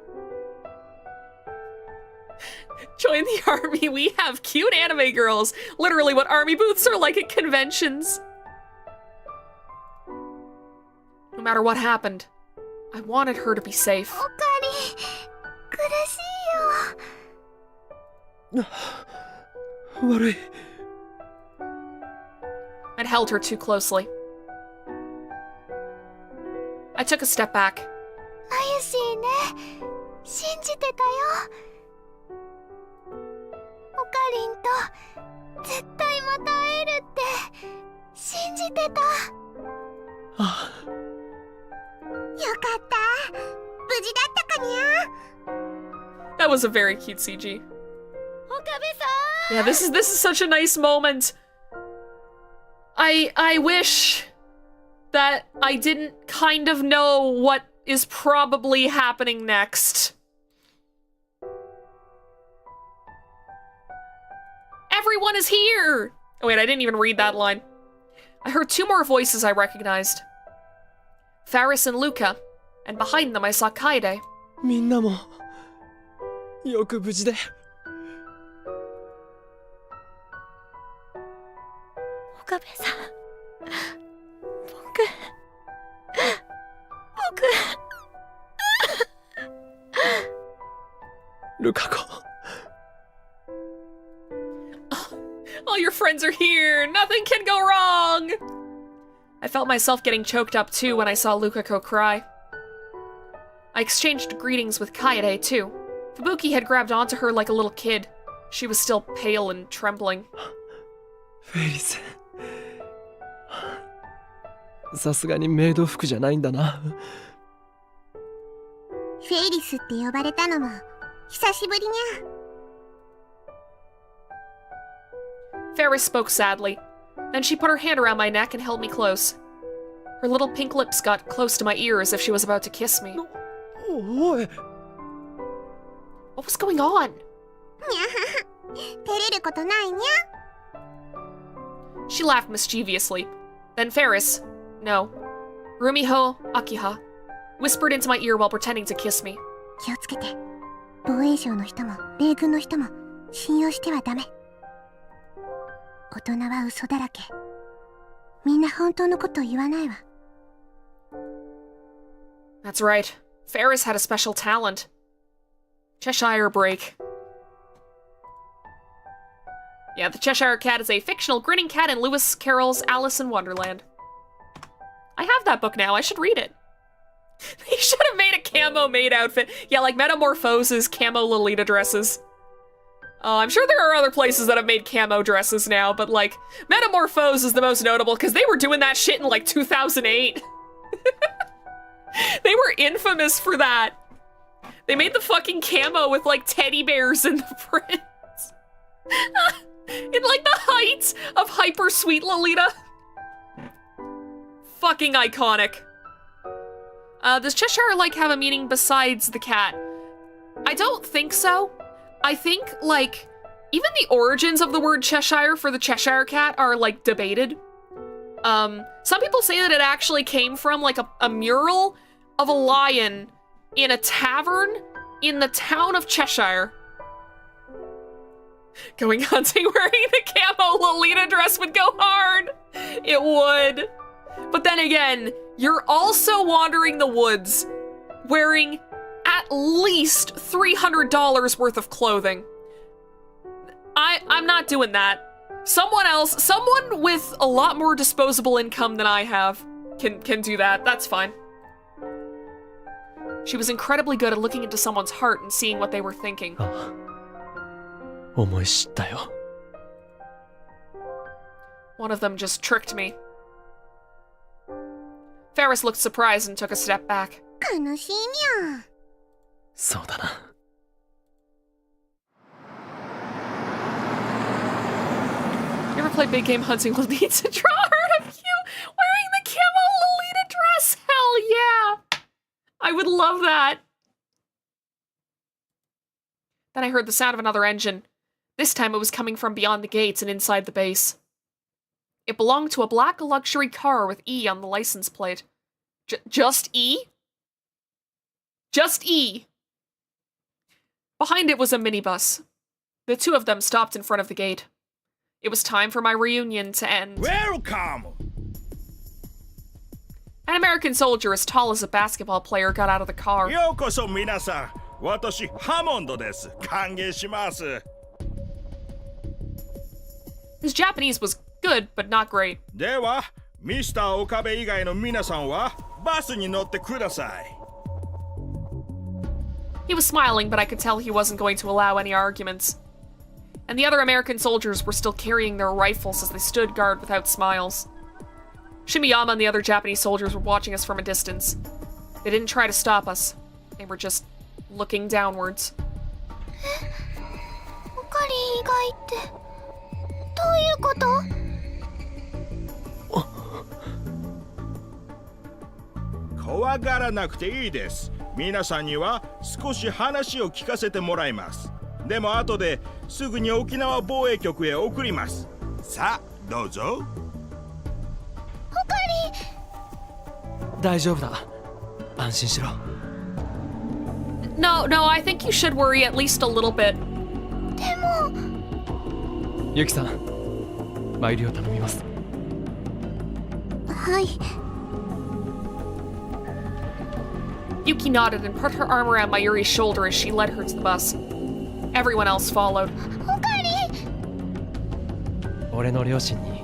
Join the army, we have cute anime girls. Literally what army booths are like at conventions. No matter what happened, I wanted her to be safe. おかり、苦しいよ。悪い。I'd held her too closely. I took a step back. マユシーね、信じてたよ。オカリンと絶対また会えるって信じてた。あ、よかった。無事だったかにゃ。 That was a very cute CG. 岡部さん。 Yeah, this is such a nice moment. I wish that I didn't kind of know what is probably happening next. Everyone is here! Oh wait, I didn't even read that line. I heard two more voices I recognized. Faris and Luca, and behind them I saw Kaede. みんなもよく無事で。岡部さん、僕ルカ子。All your friends are here! Nothing can go wrong! I felt myself getting choked up too when I saw Lukako cry. I exchanged greetings with Kaede too. Fubuki had grabbed onto her like a little kid. She was still pale and trembling. フェリス。さすがにメイド服じゃないんだな。フェリスって呼ばれたのも久しぶりにゃ。 Faris spoke sadly. Then she put her hand around my neck and held me close. Her little pink lips got close to my ear as if she was about to kiss me. おい。 What was going on? にゃはは、照れることないにゃ。 She laughed mischievously. Then Faris, no, Rumiho Akiha, whispered into my ear while pretending to kiss me. 気をつけて。防衛省の人も米軍の人も信用してはダメ。大人は嘘だらけ。みんな本当のことを言わないわ。 That's right. Faris had a special talent. Cheshire break. Yeah, the Cheshire Cat is a fictional grinning cat in Lewis Carroll's Alice in Wonderland. I have that book now. I should read it. They should have made a camo maid outfit. Yeah, like Metamorphose's camo Lolita dresses. I'm sure there are other places that have made camo dresses now, but like, Metamorphose is the most notable because they were doing that shit in like 2008. They were infamous for that. They made the fucking camo with like teddy bears in the prints. In like the height of hyper sweet Lolita. Fucking iconic. Does Cheshire like have a meaning besides the cat? I don't think so. I think like even the origins of the word Cheshire for the Cheshire Cat are like debated. Some people say that it actually came from like a mural of a lion in a tavern in the town of Cheshire. Going hunting wearing the camo Lolita dress would go hard. It would. But then again, you're also wandering the woods wearing at least $300 worth of clothing. I'm not doing that. Someone else, someone with a lot more disposable income than I have can do that. That's fine. She was incredibly good at looking into someone's heart and seeing what they were thinking. 思い知ったよ。 One of them just tricked me. Faris looked surprised and took a step back. 悲しいにゃ。そうだな。 You ever play big game hunting with me to draw a heart of you wearing the camo Lolita dress? Hell yeah! I would love that. Then I heard the sound of another engine. This time it was coming from beyond the gates and inside the base. It belonged to a black luxury car with E on the license plate. Just E? Just E. Behind it was a minibus. The two of them stopped in front of the gate. It was time for my reunion to end. Welcome! An American soldier as tall as a basketball player got out of the car. ようこそ皆さん。私ハモンドです。歓迎します。 His Japanese was good, but not great. では、ミスターオカベ以外の皆さんはバスに乗ってください。 He was smiling, but I could tell he wasn't going to allow any arguments. And the other American soldiers were still carrying their rifles as they stood guard without smiles. Shimiyama and the other Japanese soldiers were watching us from a distance. They didn't try to stop us. They were just looking downwards. オカリ以外ってどういうこと？怖がらなくていいです。皆さんには少し話を聞かせてもらいます。でも後ですぐに沖縄防衛局へ送ります。さあ、どうぞ。オカリ。大丈夫だ。安心しろ。No, I think you should worry at least a little bit. でも。ユキさん、参りを頼みます。はい。 Yuki nodded and put her arm around Mayuri's shoulder as she led her to the bus. Everyone else followed. オカリ。俺の両親に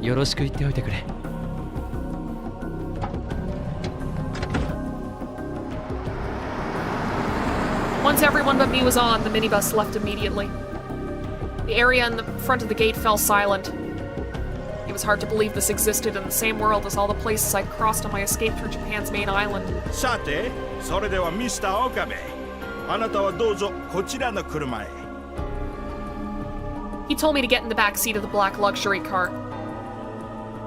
よろしく言っておいてくれ。Once everyone but me was on, the minibus left immediately. The area in the front of the gate fell silent. It was hard to believe this existed in the same world as all the places I'd crossed on my escape through Japan's main island. さて、それではミスター岡部、あなたはどうぞこちらの車へ。 He told me to get in the back seat of the black luxury car.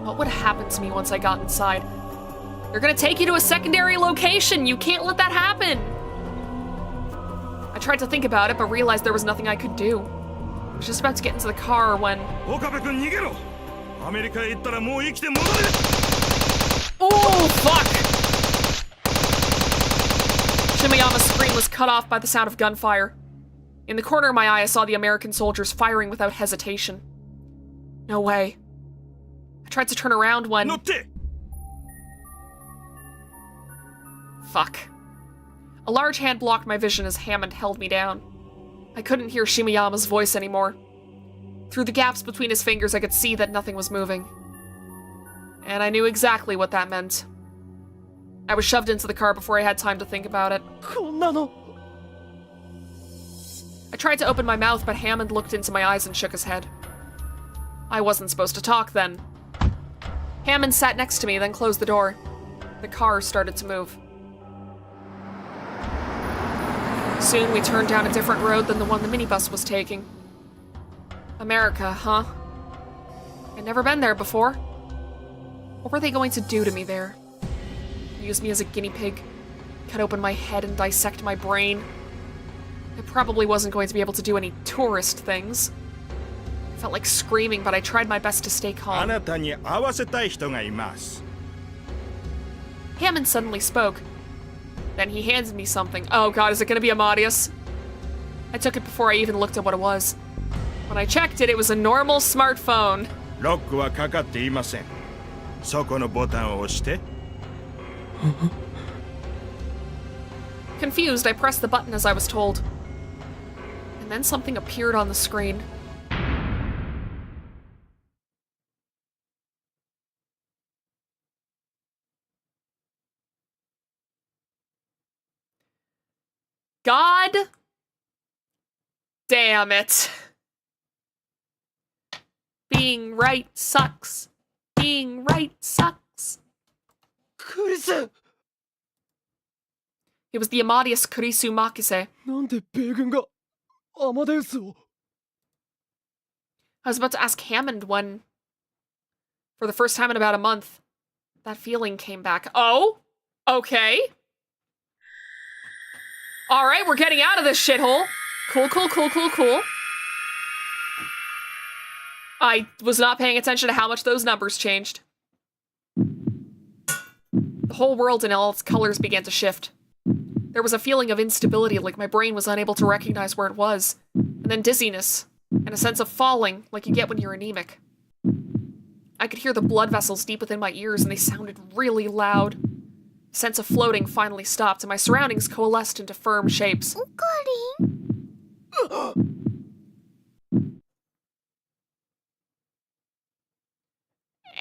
What would happen to me once I got inside? They're gonna take you to a secondary location! You can't let that happen! I tried to think about it, but realized there was nothing I could do. I was just about to get into the car when... 岡部君逃げろ。アメリカへ行ったらもう生きて戻れ。 Oh, fuck! Shimiyama's scream was cut off by the sound of gunfire. In the corner of my eye, I saw the American soldiers firing without hesitation. No way. I tried to turn around when... 乗って。 Fuck. A large hand blocked my vision as Hammond held me down. I couldn't hear Shimiyama's voice anymore. Through the gaps between his fingers, I could see that nothing was moving. And I knew exactly what that meant. I was shoved into the car before I had time to think about it. こんなの。 I tried to open my mouth, but Hammond looked into my eyes and shook his head. I wasn't supposed to talk then. Hammond sat next to me, then closed the door. The car started to move. Soon we turned down a different road than the one the minibus was taking. America, huh? I'd never been there before. What were they going to do to me there? Use me as a guinea pig? Cut open my head and dissect my brain? I probably wasn't going to be able to do any tourist things. I felt like screaming, but I tried my best to stay あ calm. なたに会わせたい人がいます。 Hammond suddenly spoke. Then he handed me something. Oh god, is it gonna be Amadeus? I took it before I even looked at what it was. When I checked it, it was a normal smartphone. ロックはかかっていません。そこのボタンを押して。 Confused, I pressed the button as I was told. And then something appeared on the screen. God damn it. Being right sucks. Being right sucks. クリス。 It was the Amadeus Kurisu Makise. なんで米軍がアマデウスを。 I was about to ask Hammond when, for the first time in about a month, that feeling came back. Oh? Okay. Alright, we're getting out of this shithole. Cool. I was not paying attention to how much those numbers changed. The whole world in all its colors began to shift. There was a feeling of instability, like my brain was unable to recognize where it was, and then dizziness, and a sense of falling, like you get when you're anemic. I could hear the blood vessels deep within my ears, and they sounded really loud. The sense of floating finally stopped, and my surroundings coalesced into firm shapes. オカリン。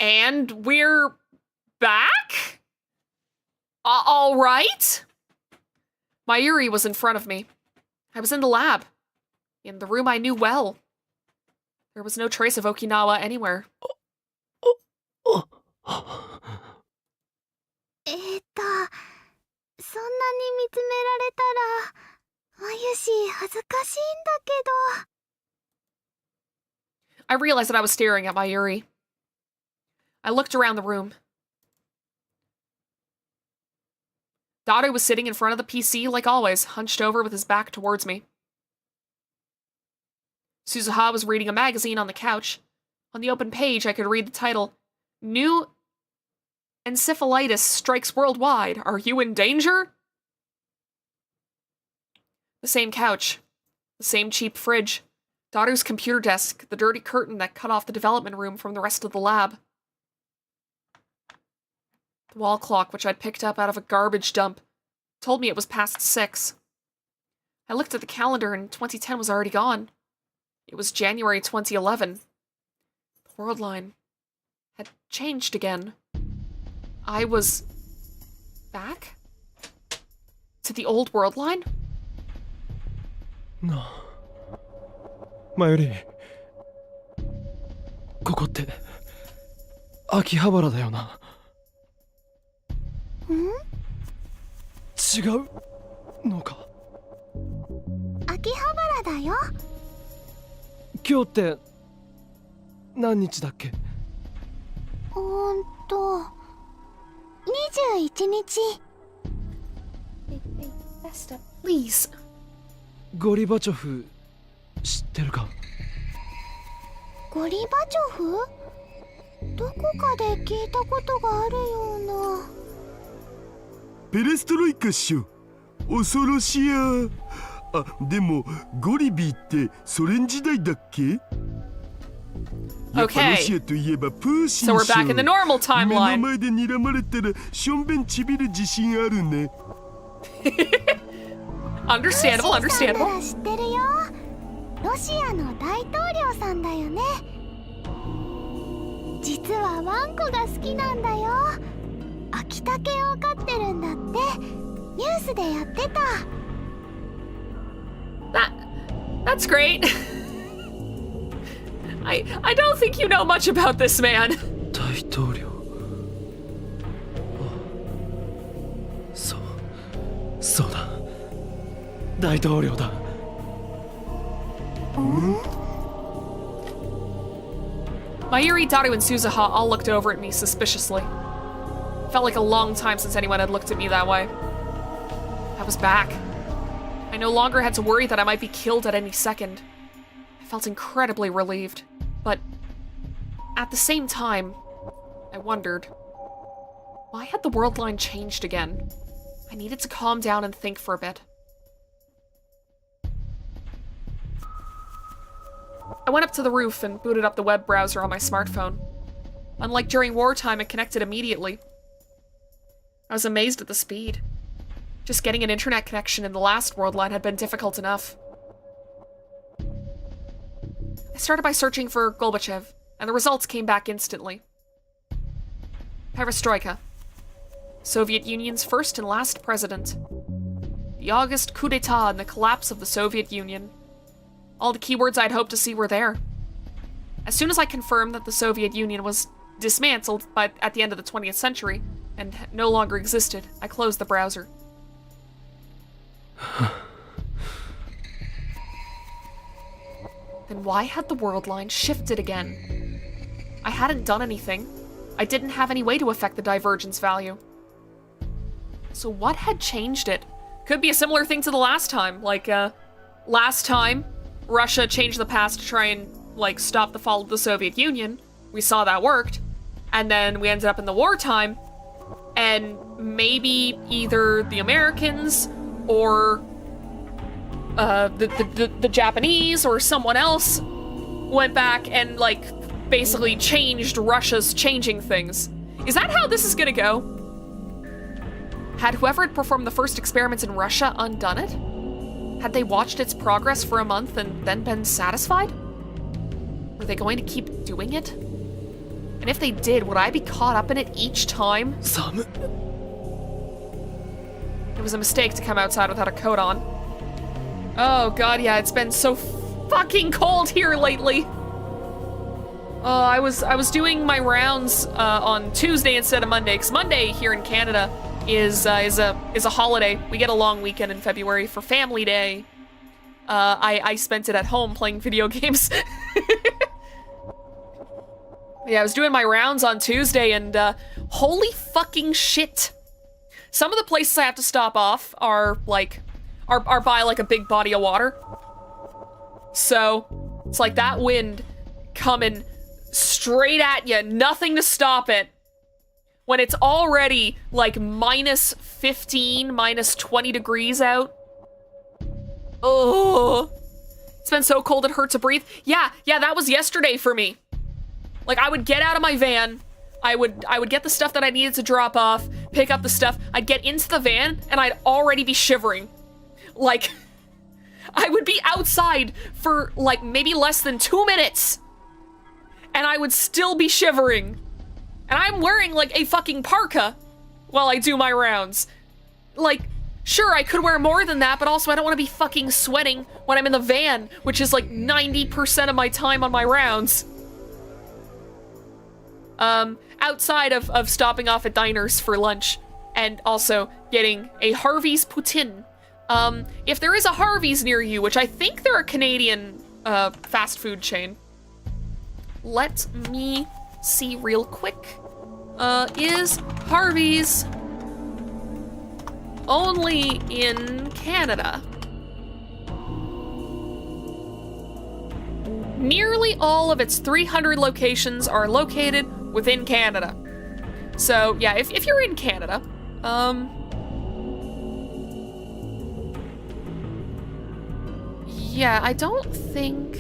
And we're back? All right? Mayuri was in front of me. I was in the lab. In the room I knew well. There was no trace of Okinawa anywhere. そんなに見つめられたら、まゆし恥ずかしいんだけど。I realized that I was staring at Mayuri. I looked around the room. Daru was sitting in front of the PC like always, hunched over with his back towards me. Suzuha was reading a magazine on the couch. On the open page, I could read the title, New Encephalitis Strikes Worldwide. Are you in danger? The same couch. The same cheap fridge. Daru's computer desk, the dirty curtain that cut off the development room from the rest of the lab. The wall clock, which I'd picked up out of a garbage dump, told me it was past 6. I looked at the calendar and 2010 was already gone. It was January 2011. The world line had changed again. I was back to the old world line? なあ、マユリ、ここって秋葉原だよな。違うのか。秋葉原だよ。今日って何日だっけ。21日。Please. ゴリバチョフ知ってるか。ゴリバチョフ？どこかで聞いたことがあるような。ペレストロイカっしょ。恐ろしや。あ、でもゴリビーってソ連時代だっけ？ Okay. ロシアといえばプーシン So we're back in the normal 目の timeline. 前で睨まれたらしょんべんちびる自信あるね。Understandable, な understandable. ら知ってるよ。ロシアの大統領さんだよね。実はワンコが好きなんだよ。秋田犬を飼ってるんだって。ニュースでやってた。That's great. I don't think you know much about this man. 大統領。そうだ。大統領だ。Mayuri, Daru, and Suzuha all looked over at me suspiciously. Felt like a long time since anyone had looked at me that way. I was back. I no longer had to worry that I might be killed at any second. I felt incredibly relieved, but at the same time, I wondered, why had the world line changed again? I needed to calm down and think for a bit. I went up to the roof and booted up the web browser on my smartphone. Unlike during wartime, it connected immediately. I was amazed at the speed. Just getting an internet connection in the last world line had been difficult enough. I started by searching for Gorbachev, and the results came back instantly. Perestroika. Soviet Union's first and last president. The August coup d'etat and the collapse of the Soviet Union. All the keywords I'd hoped to see were there. As soon as I confirmed that the Soviet Union was dismantled at the end of the 20th century and no longer existed, I closed the browser. Then why had the world line shifted again? I hadn't done anything. I didn't have any way to affect the divergence value. So what had changed it? Could be a similar thing to the last time. Like, last time, Russia changed the past to try and, like, stop the fall of the Soviet Union. We saw that worked. And then we ended up in the wartime. And maybe either the Americans or the Japanese or someone else went back and, like, basically changed Russia's changing things. Is that how this is gonna go? Had whoever had performed the first experiments in Russia undone it? Had they watched its progress for a month and then been satisfied? Were they going to keep doing it? And if they did, would I be caught up in it each time? サム。It was a mistake to come outside without a coat on. Oh god, yeah, it's been so fucking cold here lately. I was doing my rounds on Tuesday instead of Monday, because Monday here in Canada is a holiday. We get a long weekend in February for Family Day. I spent it at home playing video games. Yeah, I was doing my rounds on Tuesday, and holy fucking shit. Some of the places I have to stop off are by like a big body of water. So it's like that wind coming straight at you, nothing to stop it. When it's already like minus 15, minus 20 degrees out. Oh, it's been so cold it hurts to breathe. Yeah, that was yesterday for me. Like, I would get out of my van, I would get the stuff that I needed to drop off, pick up the stuff, I'd get into the van, and I'd already be shivering. Like, I would be outside for like maybe less than 2 minutes, and I would still be shivering. And I'm wearing like a fucking parka while I do my rounds. Like, sure, I could wear more than that, but also I don't want to be fucking sweating when I'm in the van, which is like 90% of my time on my rounds. Outside of stopping off at diners for lunch and also getting a Harvey's poutine. If there is a Harvey's near you, which I think they're a Canadian fast food chain. Let me see real quick. Is Harvey's only in Canada? Nearly all of its 300 locations are located within Canada. So, yeah, if you're in Canada, yeah, I don't think...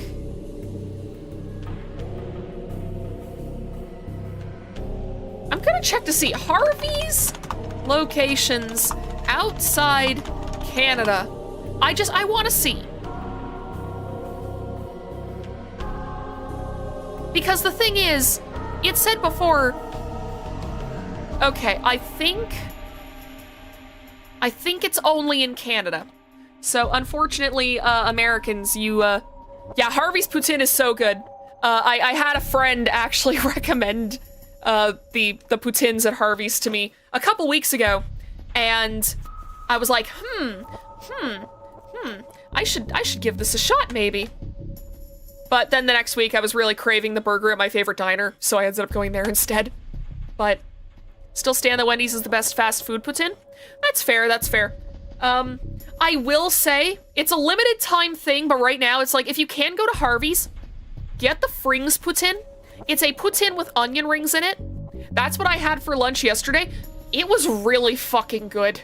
I'm gonna check to see Harvey's locations outside Canada. I want to see. Because the thing is, it said before... Okay, I think it's only in Canada. So, unfortunately, Americans, yeah, Harvey's poutine is so good. I had a friend actually recommend the poutines at Harvey's to me a couple weeks ago, and I was like, I should give this a shot, maybe. But then the next week I was really craving the burger at my favorite diner, so I ended up going there instead. But still stand that Wendy's is the best fast food poutine? That's fair, that's fair. I will say, it's a limited time thing, but right now it's like, if you can go to Harvey's, get the Frings poutine. It's a poutine with onion rings in it. That's what I had for lunch yesterday. It was really fucking good.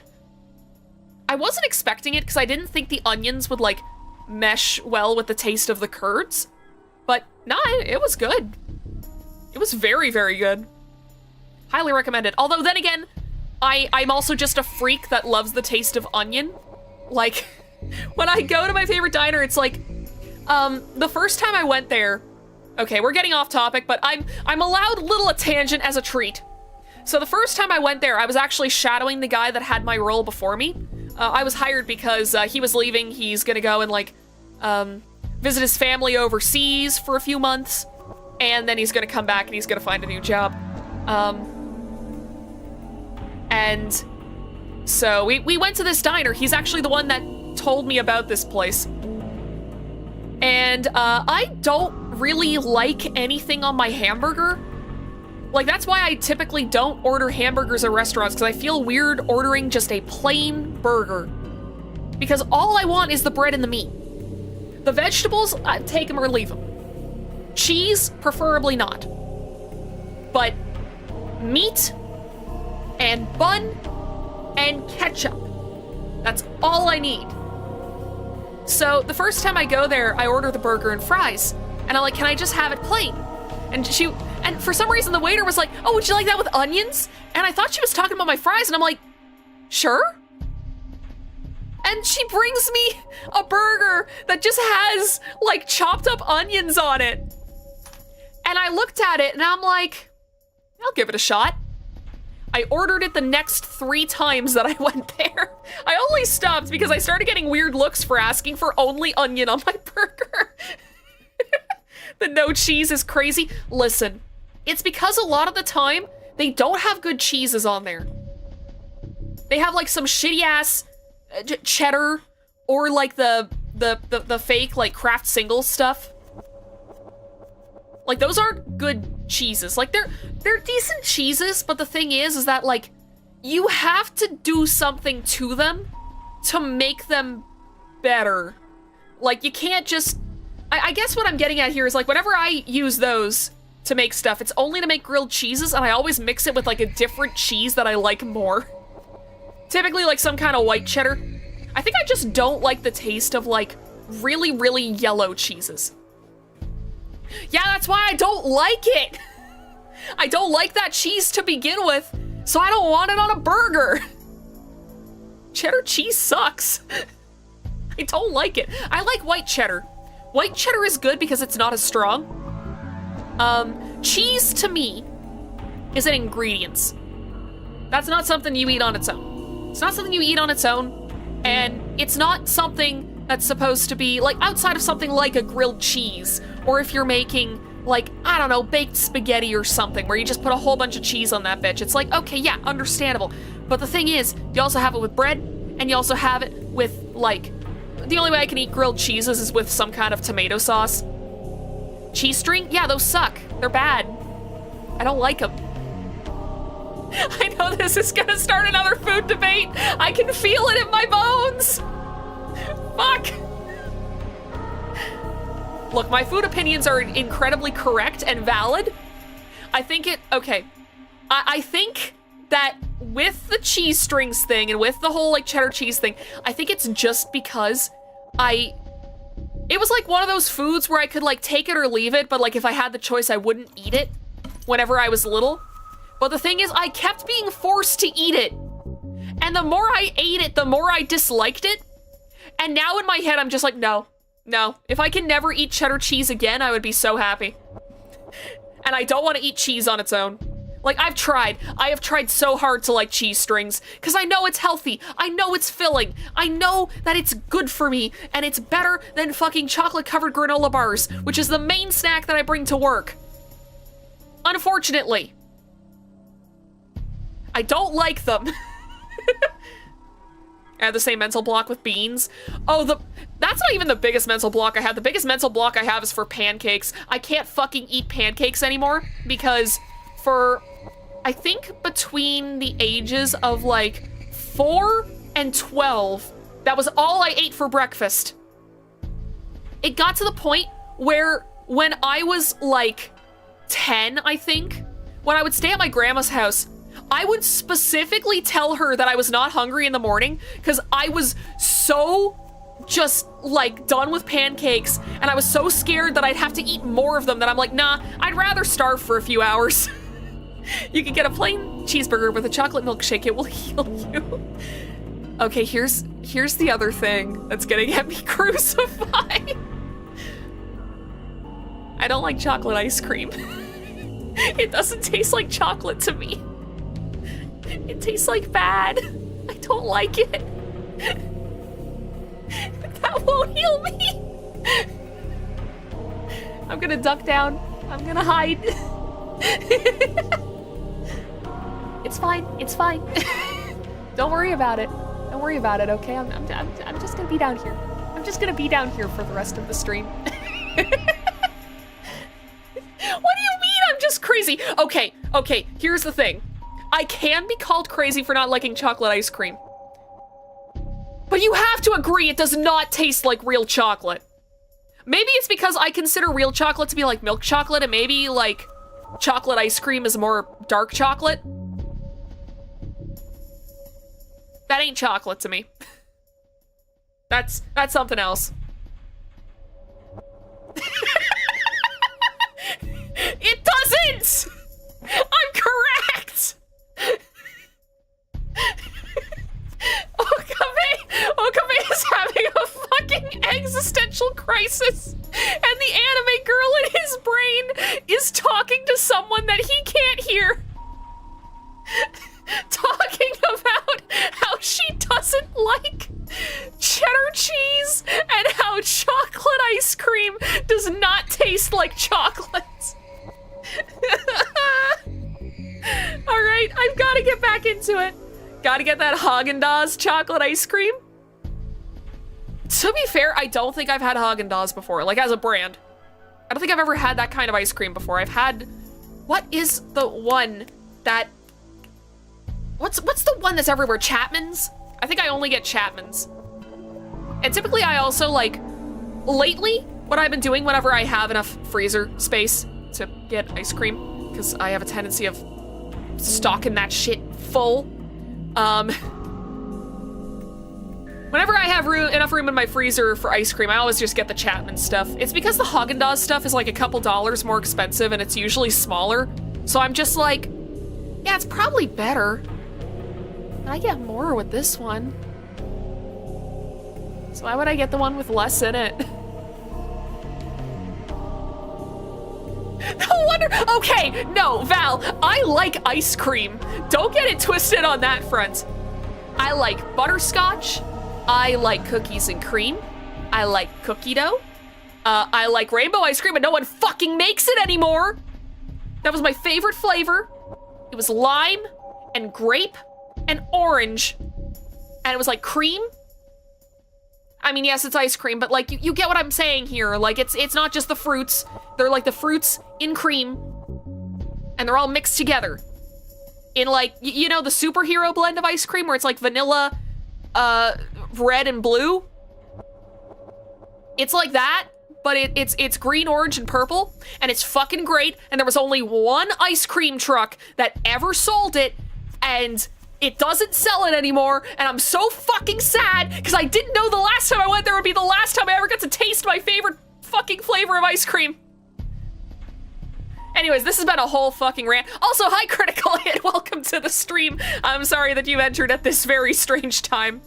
I wasn't expecting it because I didn't think the onions would like mesh well with the taste of the curds. But nah, it was good. It was very, very good. Highly recommend it. Although then again, I'm also just a freak that loves the taste of onion. Like, when I go to my favorite diner, it's like, the first time I went there, okay, we're getting off topic, but I'm allowed a little tangent as a treat. So the first time I went there, I was actually shadowing the guy that had my role before me. I was hired because he was leaving. He's gonna go and like visit his family overseas for a few months, and then he's gonna come back and he's gonna find a new job. And so we went to this diner. He's actually the one that told me about this place. And I don't really like anything on my hamburger. Like, that's why I typically don't order hamburgers at restaurants, because I feel weird ordering just a plain burger. Because all I want is the bread and the meat. The vegetables, take them or leave them. Cheese, preferably not. But meat and bun and ketchup. That's all I need. So the first time I go there, I order the burger and fries. And I'm like, can I just have it plain? And for some reason the waiter was like, oh, would you like that with onions? And I thought she was talking about my fries, and I'm like, sure? And she brings me a burger that just has like chopped up onions on it. And I looked at it and I'm like, I'll give it a shot. I ordered it the next 3 times that I went there. I only stopped because I started getting weird looks for asking for only onion on my burger. The no cheese is crazy. Listen, it's because a lot of the time, they don't have good cheeses on there. They have like some shitty ass cheddar or like the fake like Kraft Singles stuff. Like those aren't good cheeses. Like they're decent cheeses, but the thing is that like you have to do something to them to make them better. Like you can't just, I guess what I'm getting at here is like whenever I use those to make stuff, it's only to make grilled cheeses, and I always mix it with like a different cheese that I like more. Typically like some kind of white cheddar. I think I just don't like the taste of like really, really yellow cheeses. Yeah, that's why I don't like it. I don't like that cheese to begin with, so I don't want it on a burger. Cheddar cheese sucks. I don't like it. I like white cheddar. White cheddar is good because it's not as strong. Cheese to me is an ingredient. That's not something you eat on its own. It's not something you eat on its own, and it's not something that's supposed to be like outside of something like a grilled cheese, or if you're making like, I don't know, baked spaghetti or something where you just put a whole bunch of cheese on that bitch. It's like, okay, yeah, understandable. But the thing is, you also have it with bread, and you also have it with like, the only way I can eat grilled cheeses is with some kind of tomato sauce. Cheese string? Yeah, those suck. They're bad. I don't like them. I know this is gonna start another food debate. I can feel it in my bones. Fuck. Look, my food opinions are incredibly correct and valid. I think I think that with the cheese strings thing and with the whole like cheddar cheese thing, I think it's just because it was like one of those foods where I could like take it or leave it, but like if I had the choice, I wouldn't eat it whenever I was little. But the thing is, I kept being forced to eat it. And the more I ate it, the more I disliked it. And now in my head, I'm just like, no. If I can never eat cheddar cheese again, I would be so happy. And I don't want to eat cheese on its own. Like, I have tried so hard to like cheese strings, because I know it's healthy, I know it's filling, I know that it's good for me, and it's better than fucking chocolate-covered granola bars, which is the main snack that I bring to work. Unfortunately. I don't like them. I have the same mental block with beans. Oh, that's not even the biggest mental block I have. The biggest mental block I have is for pancakes. I can't fucking eat pancakes anymore, because for, I think between the ages of like 4 and 12, that was all I ate for breakfast. It got to the point where when I was like 10, I think, when I would stay at my grandma's house, I would specifically tell her that I was not hungry in the morning because I was so just like done with pancakes, and I was so scared that I'd have to eat more of them that I'm like, nah, I'd rather starve for a few hours. You can get a plain cheeseburger with a chocolate milkshake, it will heal you. Okay, here's the other thing that's gonna get me crucified. I don't like chocolate ice cream. It doesn't taste like chocolate to me. It tastes like bad. I don't like it. That won't heal me. I'm gonna duck down. I'm gonna hide. It's fine. It's fine. Don't worry about it. Don't worry about it, okay? I'm just gonna be down here. I'm just gonna be down here for the rest of the stream. What do you mean I'm just crazy? Okay, here's the thing. I can be called crazy for not liking chocolate ice cream. But you have to agree it does not taste like real chocolate. Maybe it's because I consider real chocolate to be like milk chocolate, and maybe like chocolate ice cream is more dark chocolate. That ain't chocolate to me. That's something else. It doesn't! I'm correct! Okabe is having a fucking existential crisis, and the anime girl in his brain is talking to someone that he can't hear. like chocolate. Alright, I've got to get back into it. Gotta get that Haagen-Dazs chocolate ice cream. To be fair, I don't think I've had Haagen-Dazs before, like as a brand. I don't think I've ever had that kind of ice cream before. I've had... What is the one that... What's the one that's everywhere? Chapman's? I think I only get Chapman's. And typically I also, like... Lately, what I've been doing whenever I have enough freezer space to get ice cream, because I have a tendency of stocking that shit full. Whenever I have enough room in my freezer for ice cream, I always just get the Chapman stuff. It's because the Haagen-Dazs stuff is like a couple dollars more expensive and it's usually smaller. So I'm just like, yeah, it's probably better. I get more with this one. So why would I get the one with less in it? No wonder. Okay, no, Val, I like ice cream. Don't get it twisted on that front. I like butterscotch. I like cookies and cream. I like cookie dough. I like rainbow ice cream, but no one fucking makes it anymore. That was my favorite flavor. It was lime and grape and orange. And it was like cream. I mean, yes, it's ice cream, but like you get what I'm saying here. Like it's not just the fruits. They're like the fruits in cream and they're all mixed together in like, you know, the superhero blend of ice cream where it's like vanilla, red and blue. It's like that, but it's green, orange, and purple, and it's fucking great. And there was only one ice cream truck that ever sold it, and it doesn't sell it anymore, and I'm so fucking sad, because I didn't know the last time I went there would be the last time I ever got to taste my favorite fucking flavor of ice cream. Anyways, this has been a whole fucking rant. Also, hi Critical Hit, welcome to the stream. I'm sorry that you've entered at this very strange time.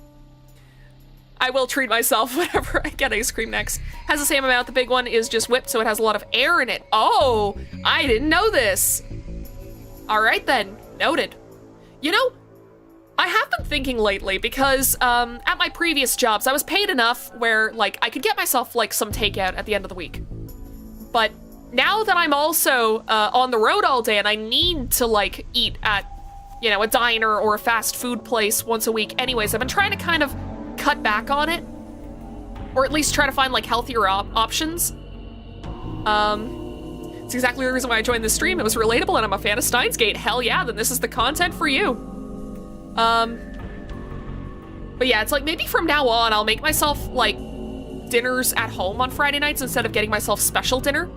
I will treat myself whenever I get ice cream next. Has the same amount, the big one is just whipped, so it has a lot of air in it. Oh, I didn't know this. All right then, noted. You know, I have been thinking lately because at my previous jobs, I was paid enough where like I could get myself like some takeout at the end of the week. But now that I'm also on the road all day and I need to like eat at, you know, a diner or a fast food place once a week anyways, I've been trying to kind of cut back on it, or at least try to find like healthier options. It's exactly the reason why I joined this stream. It was relatable and I'm a fan of Steins Gate. Hell yeah, then this is the content for you. But yeah, it's like maybe from now on I'll make myself like dinners at home on Friday nights instead of getting myself special dinner.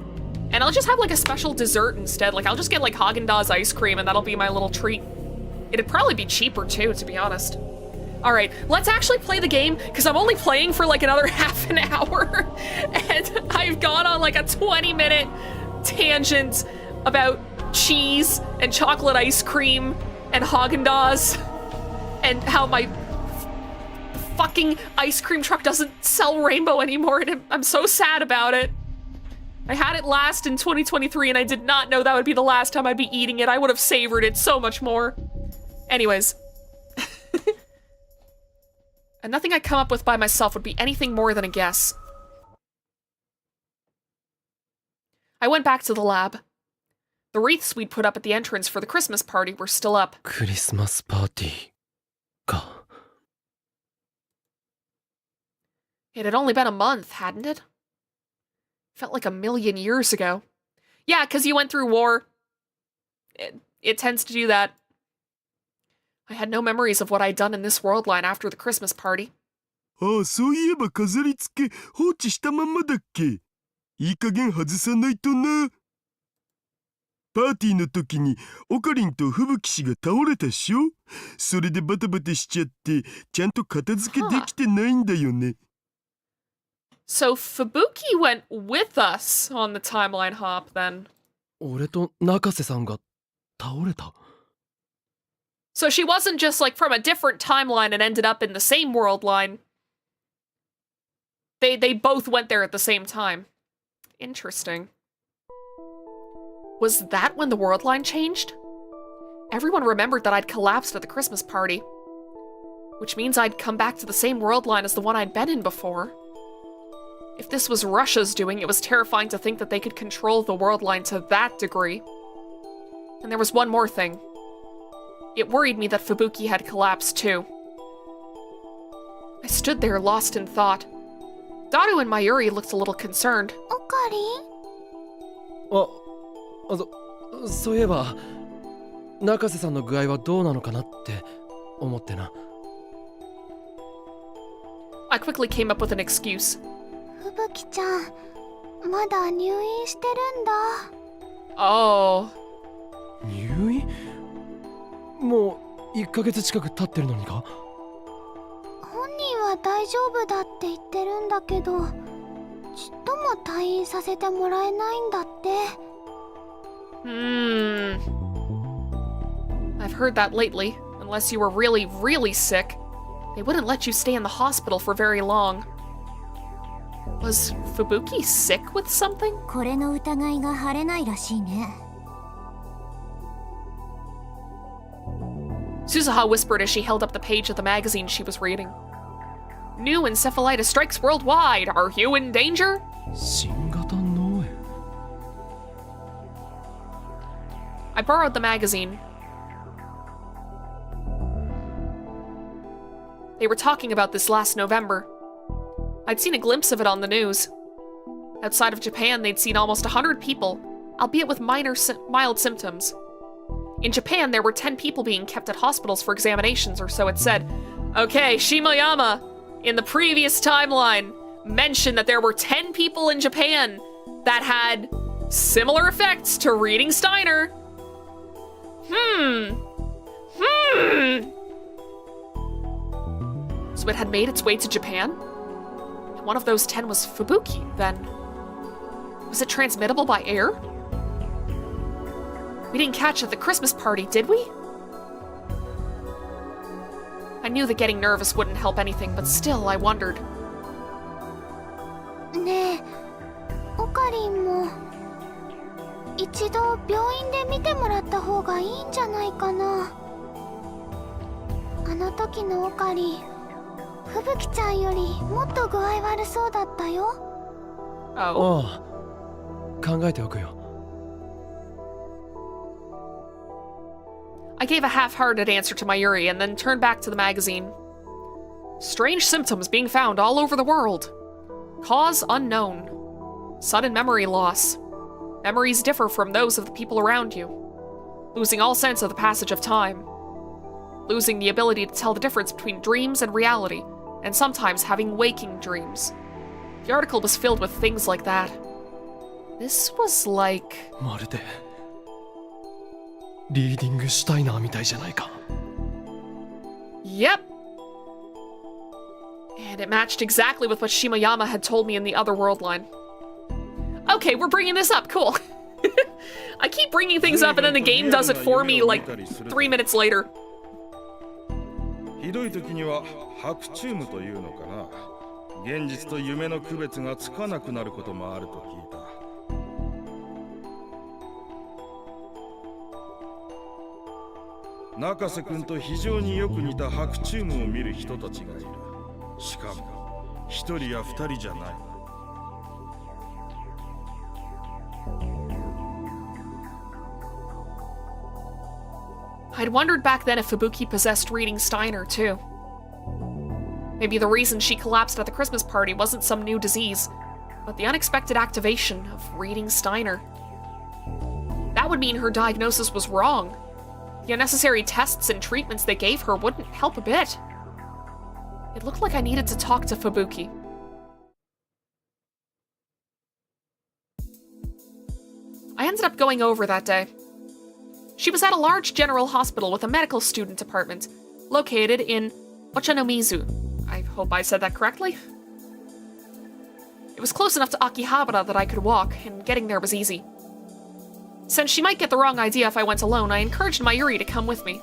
And I'll just have like a special dessert instead. Like I'll just get like Haagen-Dazs ice cream and that'll be my little treat. It'd probably be cheaper too, to be honest. All right, let's actually play the game because I'm only playing for like another half an hour and I've gone on like a 20-minute tangent about cheese and chocolate ice cream and Haagen-Dazs and how my fucking ice cream truck doesn't sell rainbow anymore and I'm so sad about it. I had it last in 2023 and I did not know that would be the last time I'd be eating it. I would have savored it so much more. Anyways. And nothing I come up with by myself would be anything more than a guess. I went back to the lab. The wreaths we'd put up at the entrance for the Christmas party were still up. Christmas party. Ka. It had only been a month, hadn't it? Felt like a million years ago. Yeah, because you went through war. It tends to do that. I had no memories of what I'd done in this world line after the Christmas party. ああ、そういえば飾り付け放置したまんまだっけ。いい加減外さないとな。パーティーの時にオカリンと吹雪氏が倒れたっしょ。それでバタバタしちゃってちゃんと片付けできてないんだよね。So Fubuki went with us on the timeline hop then. 俺と中瀬さんが倒れた。So she wasn't just like from a different timeline and ended up in the same world line. They both went there at the same time. Interesting. Was that when the world line changed? Everyone remembered that I'd collapsed at the Christmas party. Which means I'd come back to the same world line as the one I'd been in before. If this was Russia's doing, it was terrifying to think that they could control the world line to that degree. And there was one more thing. It worried me that Fubuki had collapsed too. I stood there lost in thought. Daru and Mayuri looked a little concerned. おかりんそういえば中瀬さんの具合はどうなのかなって思ってな。 I quickly came up with an excuse. ふぶきちゃんまだ入院してるんだ。 Oh. 入院？もう1ヶ月近く経ってるのにか？本人は大丈夫だって言ってるんだけど、ちっとも退院させてもらえないんだって。I've heard that lately. Unless you were really, really sick, they wouldn't let you stay in the hospital for very long. Was Fubuki sick with something? これの疑いが晴れないらしいね。 Suzuha whispered as she held up the page of the magazine she was reading. New encephalitis strikes worldwide. Are you in danger? 新型脳炎。 I borrowed the magazine. They were talking about this last November. I'd seen a glimpse of it on the news. Outside of Japan, they'd seen almost 100 people, albeit with mild symptoms. In Japan, there were 10 people being kept at hospitals for examinations, or so it said. Okay, Shimayama, in the previous timeline, mentioned that there were 10 people in Japan that had similar effects to reading Steiner. So it had made its way to Japan? And one of those 10 was Fubuki, then. Was it transmittable by air? We didn't catch it at the Christmas party, did we? I knew that getting nervous wouldn't help anything, but still, I wondered. ねえ、おかりんも一度病院で見てもらった方がいいんじゃないかな。あの時のおかり、ふぶきちゃんよりもっと具合悪そうだったよ。Oh. ああ、考えておくよ。 I gave a half-hearted answer to Mayuri and then turned back to the magazine. Strange symptoms being found all over the world. Cause unknown. Sudden memory loss. Memories differ from those of the people around you. Losing all sense of the passage of time. Losing the ability to tell the difference between dreams and reality, and sometimes having waking dreams. The article was filled with things like that. This was like... まるでリーディングシュタイナーみたいじゃないか。 Yep. And it matched exactly with what Shimayama had told me in the other world line. Okay, we're bringing this up. Cool. I keep bringing things up and then the game does it for me like 3 minutes later. ひどい時には白チュームというのかな。現実と夢の区別がつかなくなることもあると聞いた。中瀬君と非常によく似た白チュームを見る人たちがいる。しかも一人や二人じゃない。I'd wondered back then if Fubuki possessed reading Steiner, too. Maybe the reason she collapsed at the Christmas party wasn't some new disease, but the unexpected activation of reading Steiner. That would mean her diagnosis was wrong. The unnecessary tests and treatments they gave her wouldn't help a bit. It looked like I needed to talk to Fubuki. I ended up going over that day. She was at a large general hospital with a medical student department, located in Ochanomizu. I hope I said that correctly. It was close enough to Akihabara that I could walk, and getting there was easy. Since she might get the wrong idea if I went alone, I encouraged Mayuri to come with me.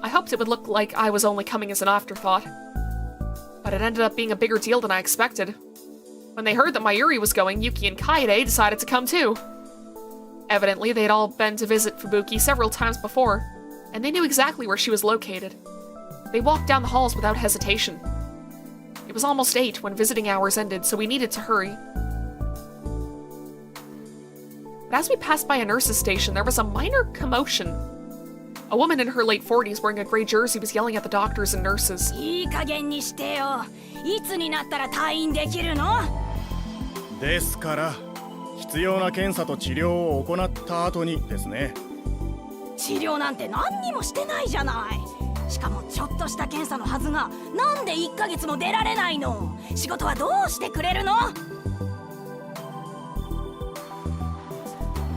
I hoped it would look like I was only coming as an afterthought. But it ended up being a bigger deal than I expected. When they heard that Mayuri was going, Yuki and Kaede decided to come too. Evidently, they'd all been to visit Fubuki several times before, and they knew exactly where she was located. They walked down the halls without hesitation. It It was almost 8 when visiting hours ended, so we needed to hurry. But as we passed by a nurse's station, there was a minor commotion. A woman in her late 40s wearing a gray jersey was yelling at the doctors and nurses. いい加減にしてよ。いつになったら退院できるの？ですから必要な検査と治療を行った後にですね。治療なんて何にもしてないじゃない。しかもちょっとした検査のはずがなんで1ヶ月も出られないの？仕事はどうしてくれるの？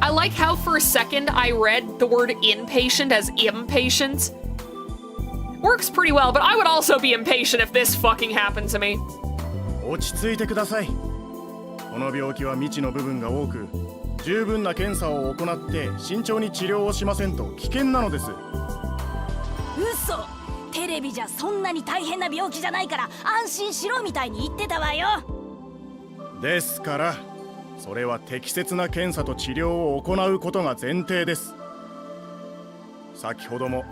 I like how for a second I read the word inpatient as impatient. Works pretty well, but I would also be impatient if this fucking happened to me. 落ち着いてください。この病気は未知の部分が多く、十分な検査を行って慎重に治療をしませんと危険なのです。嘘。テレビじゃそんなに大変な病気じゃないから安心しろみたいに言ってたわよ。ですからそれは適切な検査と治療を行うことが前提です。先ほども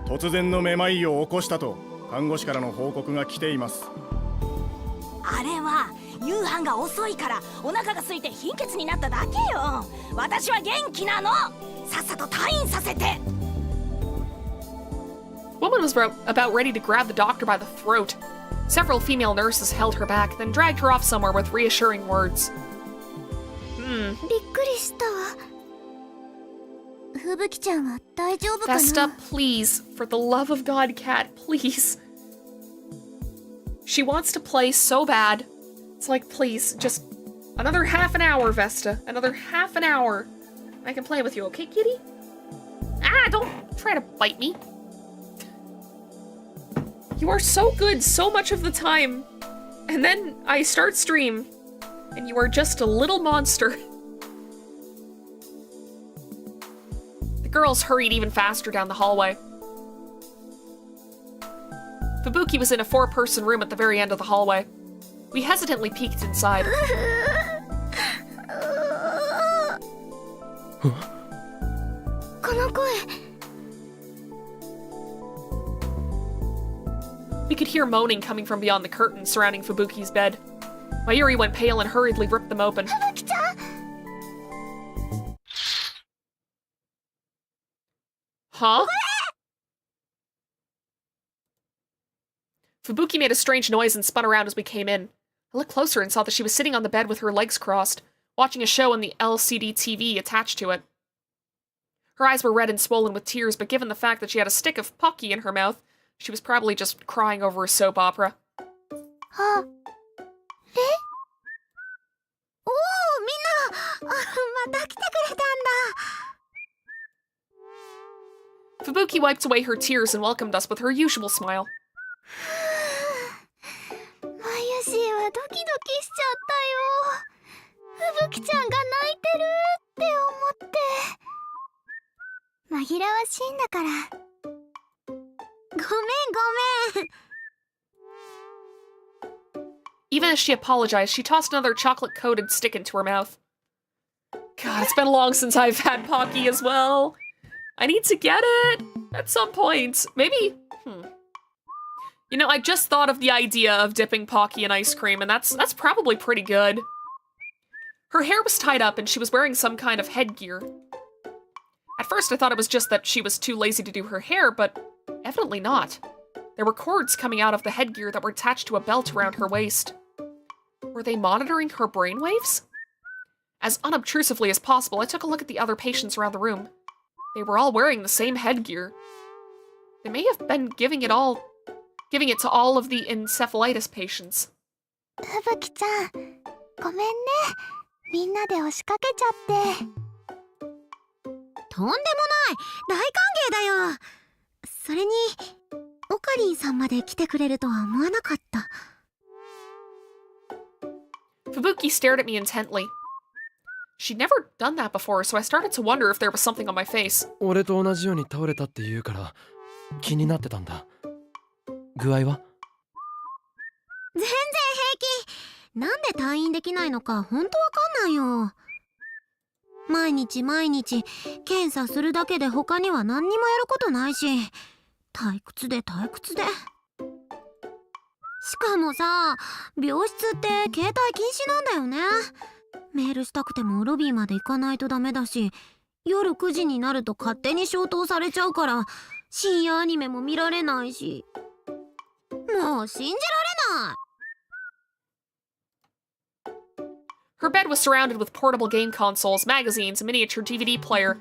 突然のめまいを起こしたと看護師からの報告が来ています。あれは夕飯が遅いからお腹が空いて貧血になっただけよ。私は元気なの。さっさと退院させて。Woman was about ready to grab the doctor by the throat. Several female nurses held her back, then dragged her off somewhere with reassuring words. びっくりしたわ。吹雪ちゃんは大丈夫かな？ Vesta, please, for the love of God, cat, please. She wants to play so bad. It's like, please, just another half an hour, Vesta. Another half an hour. I can play with you, okay, kitty? Ah, don't try to bite me. You are so good so much of the time. And then I start stream, and you are just a little monster. The girls hurried even faster down the hallway. Fubuki was in a 4-person room at the very end of the hallway. We hesitantly peeked inside. この声。 We could hear moaning coming from beyond the curtain surrounding Fubuki's bed. Mayuri went pale and hurriedly ripped them open. 吹雪ちゃん。 Huh? Fubuki made a strange noise and spun around as we came in. I looked closer and saw that she was sitting on the bed with her legs crossed, watching a show on the LCD TV attached to it. Her eyes were red and swollen with tears, but given the fact that she had a stick of Pocky in her mouth, she was probably just crying over a soap opera. あ、え？おお、みんな、また来てくれたんだ。 Fubuki wiped away her tears and welcomed us with her usual smile. マユシーはドキドキしちゃったよ。吹雪ちゃんが泣いてるって思って。紛らわしいんだから。ごめんごめん。 Even as she apologized, she tossed another chocolate-coated stick into her mouth. God, it's been long since I've had Pocky as well. I need to get it at some point. Maybe, You know, I just thought of the idea of dipping Pocky in ice cream, and that's probably pretty good. Her hair was tied up, and she was wearing some kind of headgear. At first, I thought it was just that she was too lazy to do her hair, but evidently not. There were cords coming out of the headgear that were attached to a belt around her waist. Were they monitoring her brainwaves? As unobtrusively as possible, I took a look at the other patients around the room. They were all wearing the same headgear. They may have been giving it to all of the encephalitis patients. 吹雪ちゃん、ごめんね。みんなで押しかけちゃって。とんでもない。大歓迎だよ。それに、オカリンさんまで来てくれるとは思わなかった。 Fubuki stared at me intently. She'd never done that before, so I started to wonder if there was something on my face. 俺と同じように倒れたって言うから気になってたんだ。具合は？全然平気。なんで退院できないのかほんとわかんないよ。毎日検査するだけで他には何にもやることないし、退屈で。しかもさ、病室って携帯禁止なんだよね。メールしたくてもロビーまで行かないとダメだし、夜9時になると勝手に消灯されちゃうから深夜アニメも見られないし、もう信じられない。 Her bed was surrounded with portable game consoles, magazines, a miniature DVD player,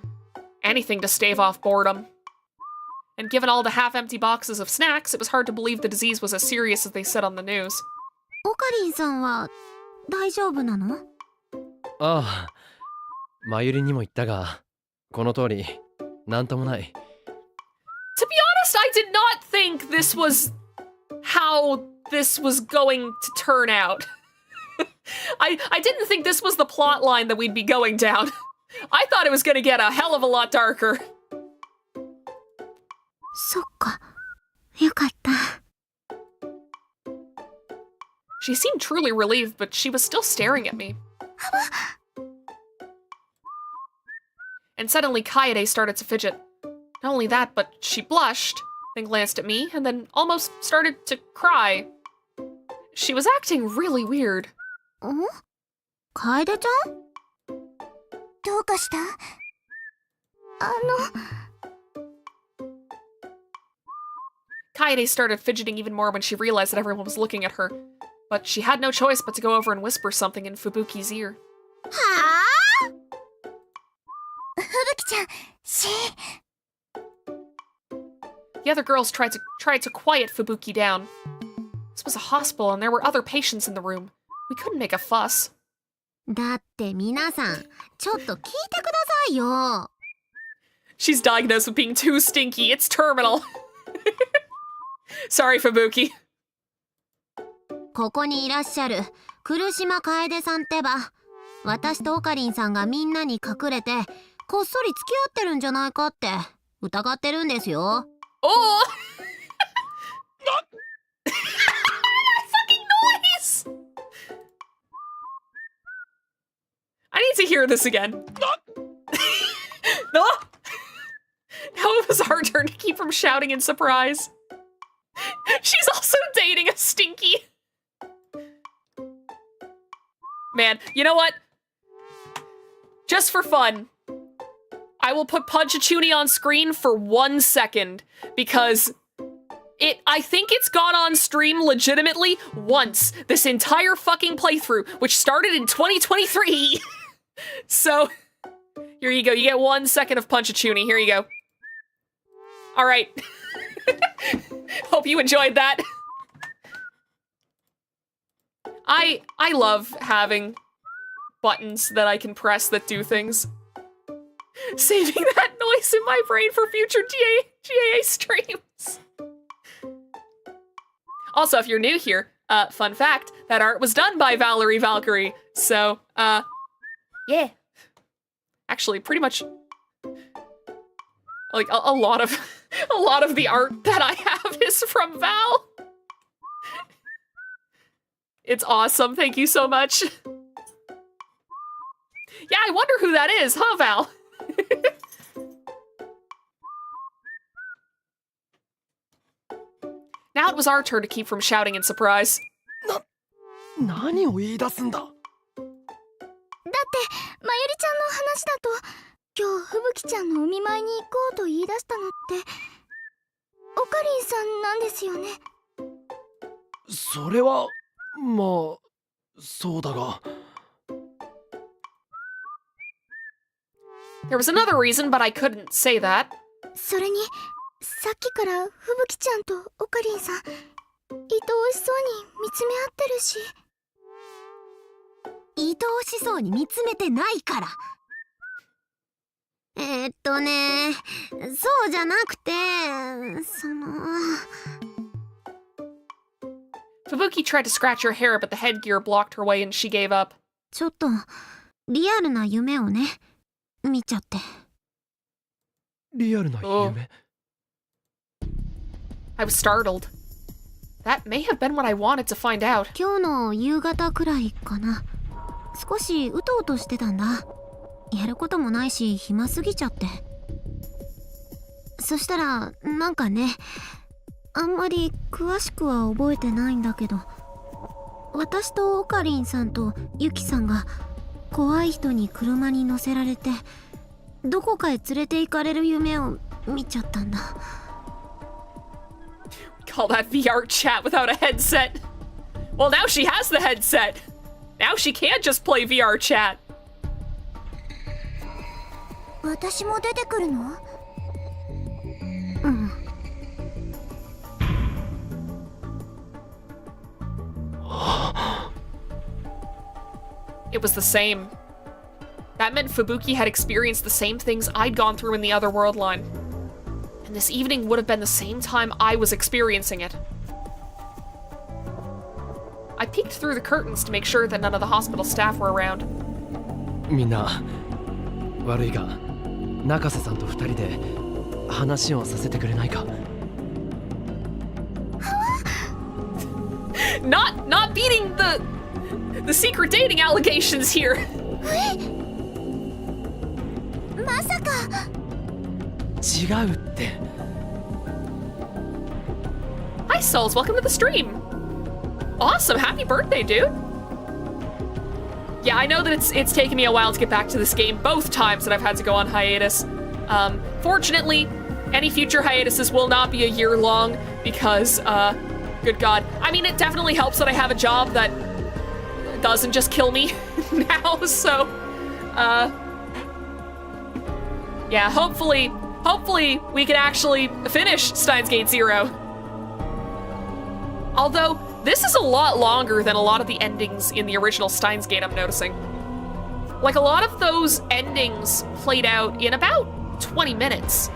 anything to stave off boredom. And given all the half-empty boxes of snacks, it was hard to believe the disease was as serious as they said on the news. オカリンさんは大丈夫なの？ああ、マユリにも言ったが、この通り、なんともない。 To be honest, I did not think this was how this was going to turn out. I didn't think this was the plot line that we'd be going down. I thought it was gonna get a hell of a lot darker. そっか、よかった。 She seemed truly relieved, but she was still staring at me. And suddenly Kaede started to fidget. Not only that, but she blushed, then glanced at me, and then almost started to cry. She was acting really weird. ん？楓ちゃん？どうかした？Kaede started fidgeting even more when she realized that everyone was looking at her. But she had no choice but to go over and whisper something in Fubuki's ear. はあ？ふぶきちゃん、The other girls tried to quiet Fubuki down. This was a hospital and there were other patients in the room. We couldn't make a fuss. だって皆さん、ちょっと聞いてくださいよ。 She's diagnosed with being too stinky. It's terminal. Sorry, Fubuki. ここにいらっしゃる来島楓さんってば、私とオカリンさんがみんなに隠れてこっそり付き合ってるんじゃないかって疑ってるんですよ。Oh! That fucking noise! I need to hear this again. No! Now it was our turn to keep from shouting in surprise. She's also dating a stinky. Man, you know what? Just for fun, I will put Punchachuni on screen for 1 second because I think it's gone on stream legitimately once this entire fucking playthrough, which started in 2023. So, here you go. You get 1 second of Punchachuni. Here you go. All right. Hope you enjoyed that. I love having buttons that I can press that do things. Saving that noise in my brain for future GAA streams. Also, if you're new here, fun fact, that art was done by Valerie Valkyrie. So, yeah. Actually, pretty much, like, a lot of the art that I have is from Val. It's awesome. Thank you so much. Yeah, I wonder who that is, huh, Val? Now it was our turn to keep from shouting in surprise. 何を言い出すんだ。だってまゆりちゃんの話だと、今日ふぶきちゃんのお見舞いに行こうと言い出したのってオカリンさんなんですよね。それはまあそうだが。There was another reason, but I couldn't say that. それにさっきからふぶきちゃんとオカリンさん愛おしそうに見つめ合ってるし。愛おしそうに見つめてないから。そうじゃなくて、Fubuki tried to scratch her hair, but the headgear blocked her way and she gave up. ちょっとリアルな夢をね、見ちゃって。リアルな夢。I was startled. That may have been what I wanted to find out. 今日の夕方くらいかな。少しうとうとしてたんだ。やることもないし暇すぎちゃって。そしたらなんかね、あんまり詳しくは覚えてないんだけど、私とオカリンさんとユキさんが怖い人に車に乗せられてどこかへ連れて行かれる夢を見ちゃったんだ。 Call that VR chat without a headset. Well, now she has the headset. Now she can't just play VR chat. 私も出てくるの？うん。It was the same. That meant Fubuki had experienced the same things I'd gone through in the other world line. And this evening would have been the same time I was experiencing it. I peeked through the curtains to make sure that none of the hospital staff were around. みんな悪いが中瀬さんと2人で話をさせてくれないか。Not beating the secret dating allegations here. まさか。違うって。 Hi Souls, welcome to the stream. Awesome, happy birthday, dude. Yeah, I know that it's taken me a while to get back to this game both times that I've had to go on hiatus. Fortunately, any future hiatuses will not be a year long because, good God. I mean, it definitely helps that I have a job that doesn't just kill me now, so, yeah, hopefully we can actually finish Steins Gate 0. Although, this is a lot longer than a lot of the endings in the original Steins Gate, I'm noticing. Like, a lot of those endings played out in about 20 minutes.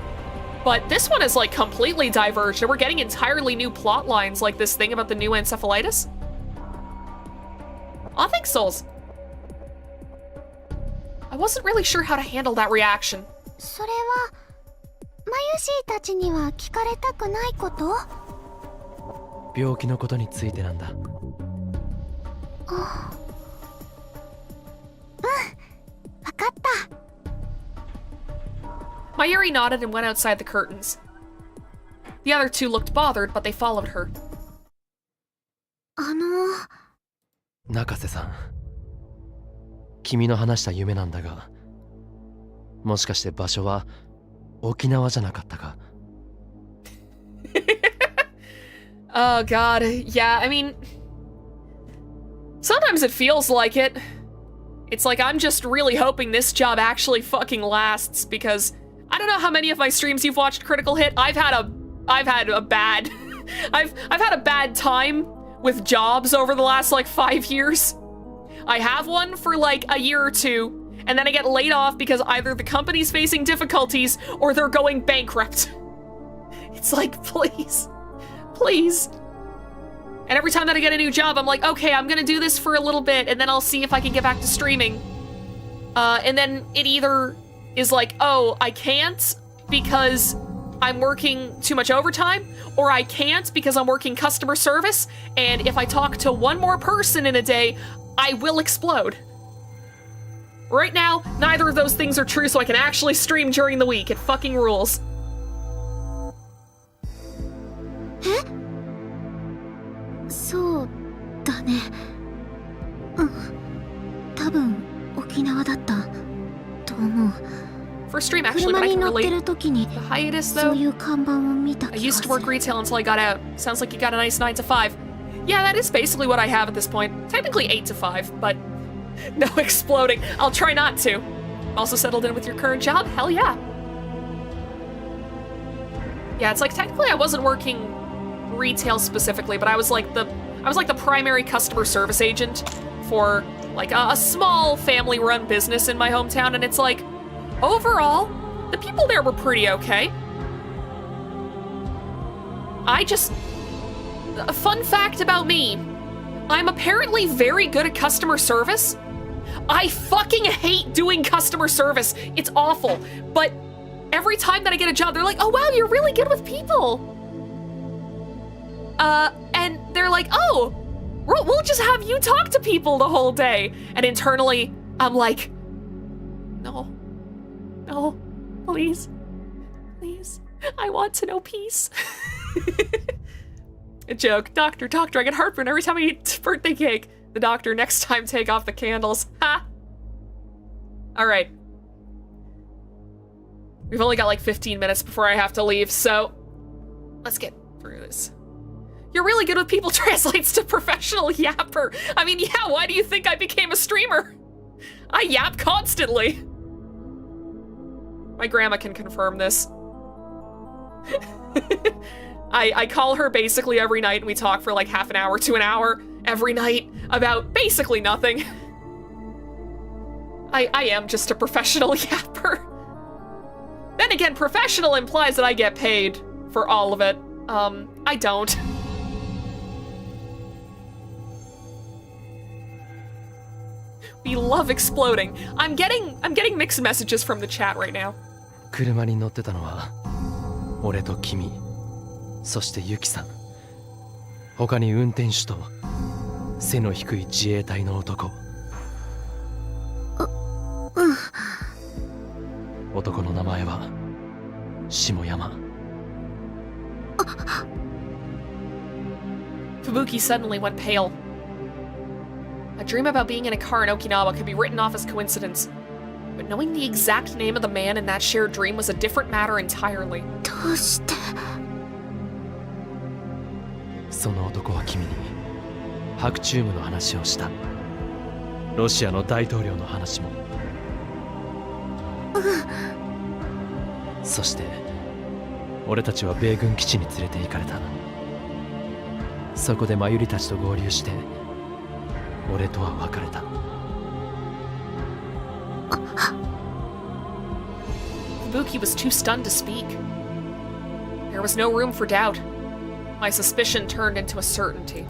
But this one is, like, completely diverged, and we're getting entirely new plot lines, like this thing about the new encephalitis. Aw, thanks, Souls. I wasn't really sure how to handle that reaction. それはマユシーたちには聞かれたくないこと？病気のことについてなんだ。あ、うん、わかった。 Mayuri nodded and went outside the curtains. The other two looked bothered, but they followed her. 中瀬さん、君の話した夢なんだが、もしかして場所は沖縄じゃなかったか？ Oh god, yeah, I mean, sometimes it feels like it. It's like I'm just really hoping this job actually fucking lasts, because I don't know how many of my streams you've watched Critical Hit. I've had a bad I've had a bad time with jobs over the last like 5 years. I have one for like a year or two, and then I get laid off because either the company's facing difficulties or they're going bankrupt. It's like, please. Please. And every time that I get a new job, I'm like, okay, I'm gonna do this for a little bit, and then I'll see if I can get back to streaming. And then it either is like, oh, I can't because I'm working too much overtime, or I can't because I'm working customer service, and if I talk to one more person in a day, I will explode. Right now, neither of those things are true, so I can actually stream during the week. It fucking rules. そうだね。うん。多分沖縄だったと思う。 For stream, actually, but 車 I に can 乗って relate. る時に The hiatus, そう though. いう看板を見た I 気が used す to work る。 retail until I got out. Sounds like you got a nice 9 to 5. Yeah, that is basically what I have at this point. Technically 8 to 5, but no exploding. I'll try not to. Also settled in with your current job? Hell yeah. Yeah, it's like technically I wasn't working retail specifically, but I was like the primary customer service agent for like a small family-run business in my hometown, and it's like overall, the people there were pretty okay. A fun fact about me, I'm apparently very good at customer service. I fucking hate doing customer service. It's awful. But every time that I get a job, they're like, oh wow, you're really good with people. And they're like, oh, we'll just have you talk to people the whole day. And internally, I'm like, no, please, I want to know peace. A joke. Doctor, doctor, I get heartburn every time I eat birthday cake. The doctor, next time take off the candles. Ha! Alright. We've only got like 15 minutes before I have to leave, so let's get through this. You're really good with people translates to professional yapper. I mean, yeah, why do you think I became a streamer? I yap constantly. My grandma can confirm this. I call her basically every night and we talk for like half an hour to an hour every night about basically nothing. I am just a professional yapper. Then again, professional implies that I get paid for all of it. I don't. We love exploding. I'm getting mixed messages from the chat right now. 車に乗ってたのは俺と君、そしてユキさん。他に運転手と背の低い自衛隊の男。男の名前は下山。Fubuki suddenly went pale. A dream about being in a car in Okinawa could be written off as coincidence. But knowing the exact name of the man in that shared dream was a different matter entirely. どうして？その男は君に白チュームの話をした。ロシアの大統領の話も。そして俺たちは米軍基地に連れて行かれた。そこでマユリたちと合流して俺とは別れた。Fubuki was too stunned to speak. There was no room for doubt. My suspicion turned into a certainty.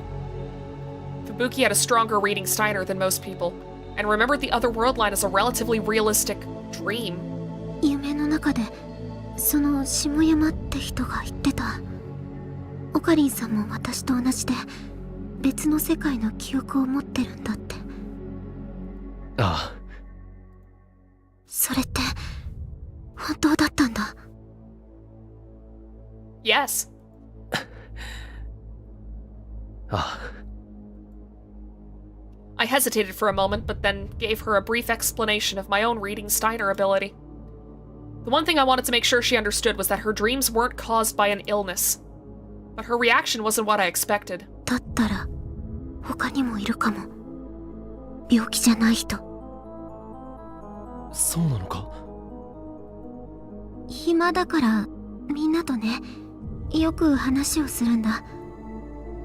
Fubuki had a stronger reading Steiner than most people, and remembered the other world line as a relatively realistic dream. 夢の中でその下山って人が言ってた。オカリンさんも私と同じで別の世界の記憶を持ってるんだって。ああ。それって本当だったんだ。Yes. ああ。I hesitated for a moment, but then gave her a brief explanation of my own reading Steiner ability. The one thing I wanted to make sure she understood was that her dreams weren't caused by an illness. But her reaction wasn't what I expected. だったら他にもいるかも。病気じゃない人。そうなのか？暇だからみんなとね、よく話をするんだ。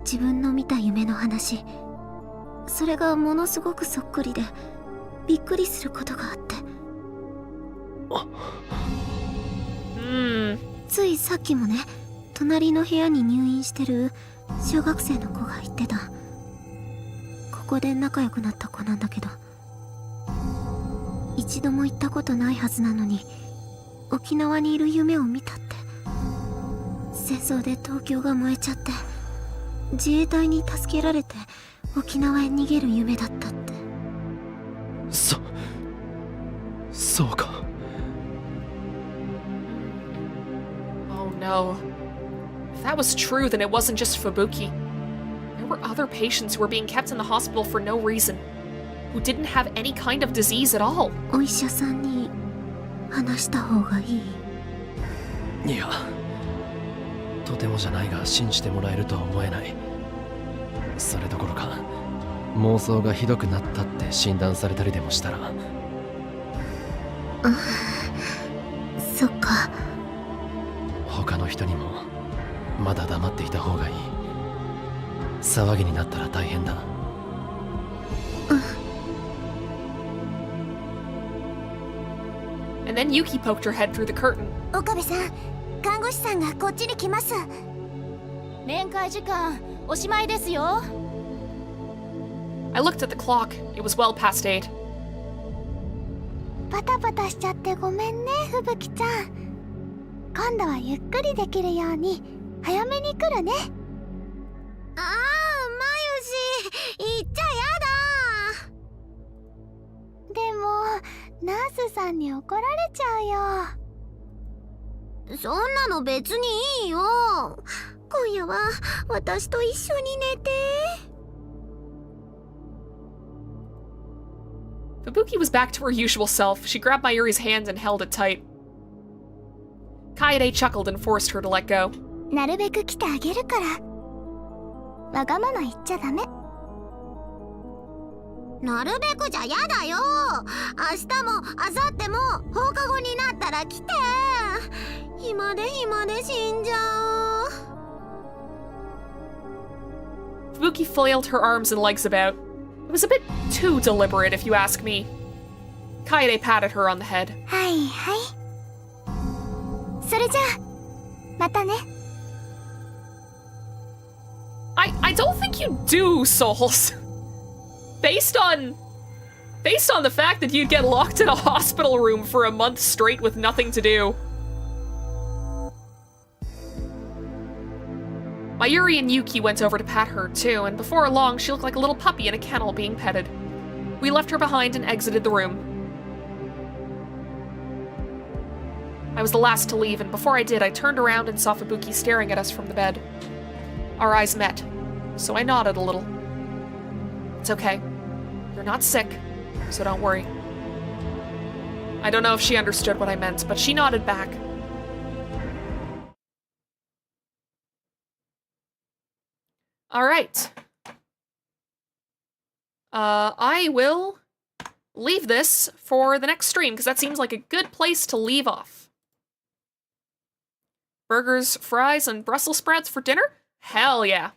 自分の見た夢の話。それがものすごくそっくりでびっくりすることがあって。ついさっきもね、隣の部屋に入院してる小学生の子が言ってた。ここで仲良くなった子なんだけど、一度も行ったことないはずなのに沖縄にいる夢を見たって。戦争で東京が燃えちゃって自衛隊に助けられて沖縄へ逃げる夢だったって。そうか。Oh no. If that was true, then it wasn't just Fubuki. There were other patients who were being kept in the hospital for no reason, who didn't have any kind of disease at all. お医者さんに話した方がいい？いや、とてもじゃないが信じてもらえるとは思えない。それどころか妄想がひどくなったって診断されたりでもしたら。そっか。他の人にもまだ黙っていた方がいい。騒ぎになったら大変だ。And then Yuki poked her head through the curtain. 岡部さん、看護師さんがこっちに来ます。面会時間おしまいですよ。I looked at the clock. It was well past 8. バタバタしちゃってごめんね、ふぶきちゃん。今度はゆっくりできるように早めに来るね。ああ、まゆし、言っちゃやだ。でもナースさんに怒られちゃうよ。そんなの別にいいよ。今夜は私と一緒に寝て。 Fubuki was back to her usual self. She grabbed Mayuri's hand and held it tight. Kaede chuckled and forced her to let go. なるべく来てあげるから。わがまま言っちゃダメ。なるべくじゃやだよ。明日も明後日も放課後になったら来て。暇で死んじゃう。 Fubuki flailed her arms and legs about. It was a bit too deliberate, if you ask me. Kaede patted her on the head. はいはい。それじゃあまたね。 I don't think you do, Souls. Based on the fact that you'd get locked in a hospital room for a month straight with nothing to do. Mayuri and Yuki went over to pat her too, and before long she looked like a little puppy in a kennel being petted. We left her behind and exited the room. I was the last to leave, and before I did, I turned around and saw Fubuki staring at us from the bed. Our eyes met, so I nodded a little. It's okay. You're not sick, so don't worry. I don't know if she understood what I meant, but she nodded back. All right. I will leave this for the next stream, because that seems like a good place to leave off. Burgers, fries, and Brussels sprouts for dinner? Hell yeah.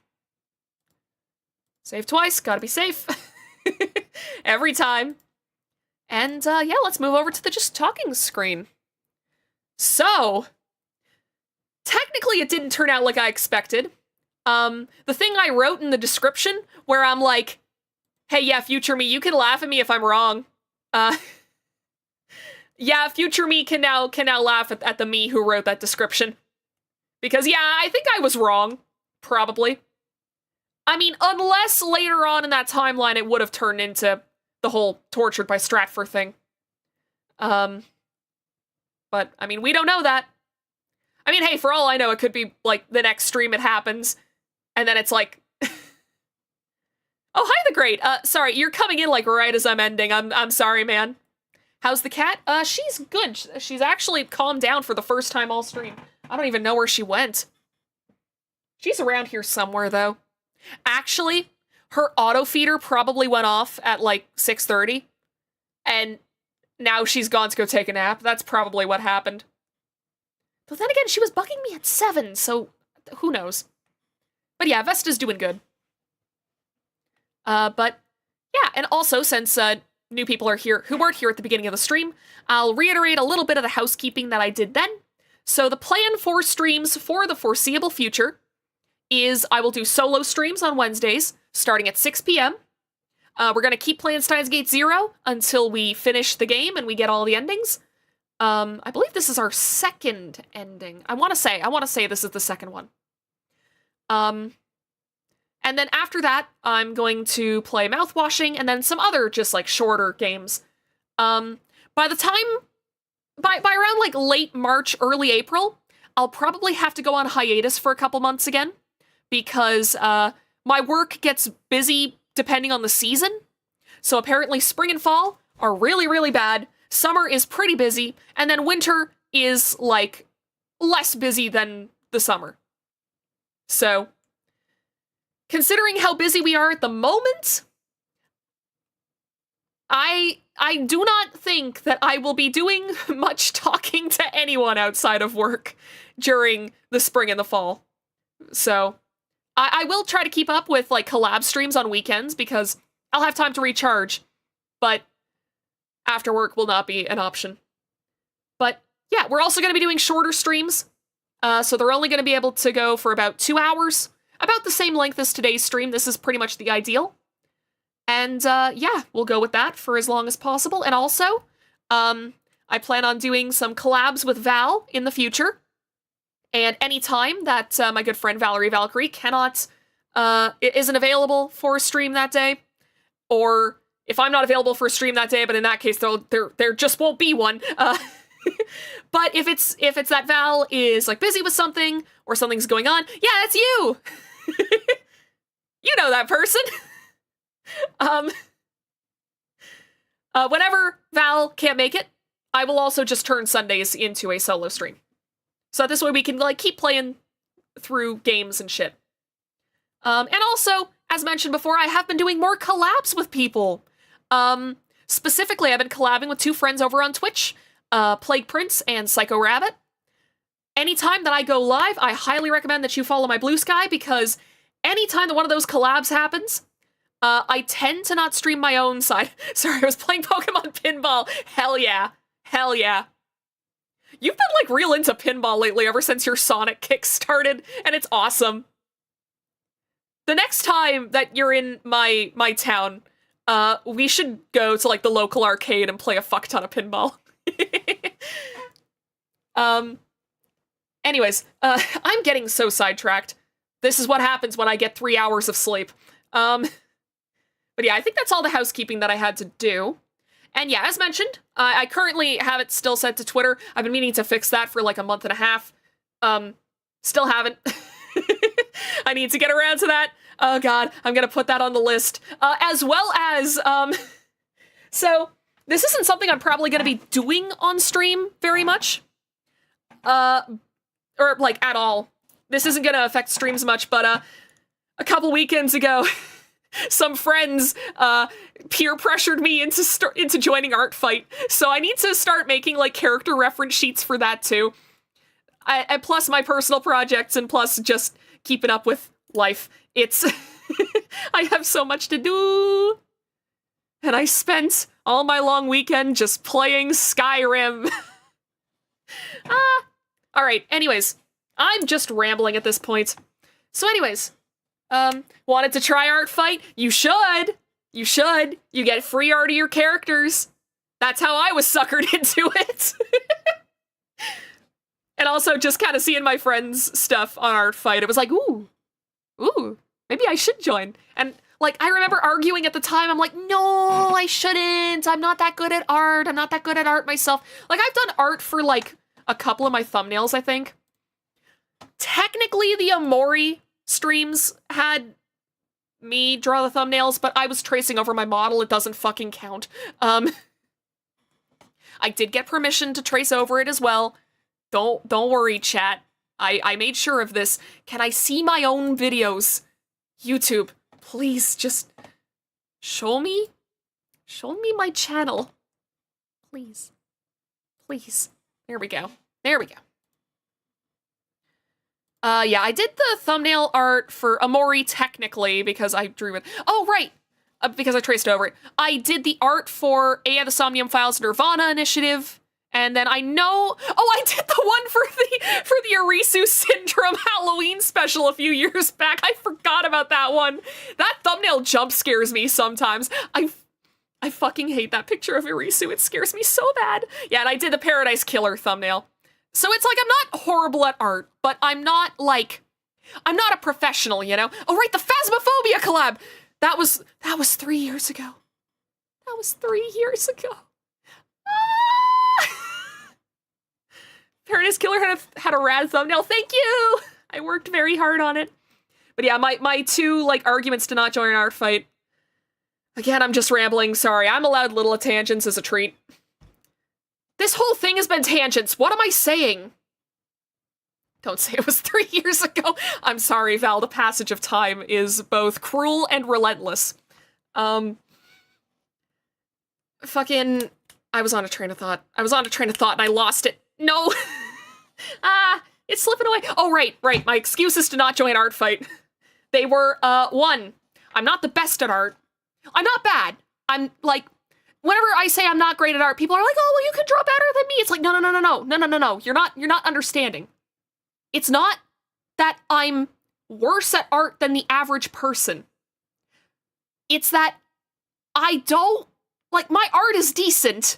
Save twice, gotta be safe. Every time. And, yeah, let's move over to the just talking screen. So, technically it didn't turn out like I expected. The thing I wrote in the description, where I'm like, hey, yeah, future me, you can laugh at me if I'm wrong. Yeah, future me can now laugh at the me who wrote that description. Because, yeah, I think I was wrong. Probably. I mean, unless later on in that timeline it would have turned into the whole tortured by Stratfor thing. But, I mean, we don't know that. I mean, hey, for all I know, it could be, like, the next stream it happens, and then it's like... Oh, hi, the Great! Sorry, you're coming in, like, right as I'm ending. I'm sorry, man. How's the cat? She's good. She's actually calmed down for the first time all stream. I don't even know where she went. She's around here somewhere, though. Actually, her auto feeder probably went off at, like, 6:30, and now she's gone to go take a nap. That's probably what happened. But then again, she was bugging me at 7, so who knows? But yeah, Vesta's doing good. But yeah, and also, since new people are here who weren't here at the beginning of the stream, I'll reiterate a little bit of the housekeeping that I did then. So the plan for streams for the foreseeable future is I will do solo streams on Wednesdays, starting at 6 p.m. We're going to keep playing Steins Gate 0 until we finish the game and we get all the endings. I believe this is our second ending. I want to say this is the second one. And then after that, I'm going to play Mouthwashing and then some other just like shorter games. By around like late March, early April, I'll probably have to go on hiatus for a couple months again because my work gets busy depending on the season. So apparently spring and fall are really, really bad. Summer is pretty busy, and then winter is, like, less busy than the summer. So, considering how busy we are at the moment, I do not think that I will be doing much talking to anyone outside of work during the spring and the fall. So, I will try to keep up with, like, collab streams on weekends, because I'll have time to recharge, but after work will not be an option. But yeah, we're also going to be doing shorter streams. So they're only going to be able to go for about 2 hours. About the same length as today's stream. This is pretty much the ideal. And yeah, we'll go with that for as long as possible. And also, I plan on doing some collabs with Val in the future. And anytime that my good friend Valkyrie isn't available for a stream that day, or if I'm not available for a stream that day, but in that case, there just won't be one. But if it's that Val is like busy with something or something's going on, yeah, it's you. You know that person. Whenever Val can't make it, I will also just turn Sundays into a solo stream. So this way we can like keep playing through games and shit. And also, as mentioned before, I have been doing more collabs with people. Specifically, I've been collabing with 2 friends over on Twitch, Plague Prince and Psycho Rabbit. Anytime that I go live, I highly recommend that you follow my Blue Sky, because anytime that one of those collabs happens, I tend to not stream my own side. Sorry, I was playing Pokemon Pinball. Hell yeah. Hell yeah. You've been, like, real into pinball lately ever since your Sonic kick started, and it's awesome. The next time that you're in my town, we should go to, like, the local arcade and play a fuck ton of pinball. Anyways, I'm getting so sidetracked. This is what happens when I get 3 hours of sleep. But yeah, I think that's all the housekeeping that I had to do. And yeah, as mentioned, I currently have it still set to Twitter. I've been meaning to fix that for like a month and a half. Still haven't. I need to get around to that. Oh god, I'm gonna put that on the list. As well as, so, this isn't something I'm probably gonna be doing on stream very much. Or like, at all. This isn't gonna affect streams much, but, a couple weekends ago, some friends peer pressured me into joining Art Fight, so I need to start making like character reference sheets for that too. And plus my personal projects, and plus just keeping up with life. It's I have so much to do, and I spent all my long weekend just playing Skyrim. All right. Anyways, I'm just rambling at this point. So, anyways. Wanted to try Art Fight? You should! You should! You get free art of your characters! That's how I was suckered into it! And also just kind of seeing my friends' stuff on Art Fight, it was like, ooh, maybe I should join. And, like, I remember arguing at the time, I'm like, no, I shouldn't! I'm not that good at art, I'm not that good at art myself. Like, I've done art for, like, a couple of my thumbnails, I think. Technically, the Amori streams had me draw the thumbnails, but I was tracing over my model. It doesn't fucking count. I did get permission to trace over it as well. Don't worry, chat. I made sure of this. Can I see my own videos? YouTube, please just show me my channel. Please. Please. There we go. There we go. Yeah, I did the thumbnail art for Amori technically because I drew it. Oh, right. Because I traced over it. I did the art for A of the Somnium Files Nirvana Initiative. And then I know, I did the one for the Arisu Syndrome Halloween special a few years back. I forgot about that one. That thumbnail jump scares me sometimes. I fucking hate that picture of Arisu. It scares me so bad. Yeah, and I did the Paradise Killer thumbnail. So it's like, I'm not horrible at art, but I'm not a professional, you know? Oh, right, the Phasmophobia collab! That was 3 years ago. That was 3 years ago. Paradise Killer had a rad thumbnail. Thank you! I worked very hard on it. But yeah, my 2, like, arguments to not join an art fight. Again, I'm just rambling, sorry. I'm allowed little tangents as a treat. This whole thing has been tangents. What am I saying? Don't say it was 3 years ago. I'm sorry, Val. The passage of time is both cruel and relentless. Fucking... I was on a train of thought. And I lost it. No! It's slipping away. Oh, right. My excuses to not join Art Fight. They were, 1, I'm not the best at art. I'm not bad. I'm, like... Whenever I say I'm not great at art, people are like, oh, well, you can draw better than me. It's like, no. You're not understanding. It's not that I'm worse at art than the average person. It's that I don't, like, my art is decent.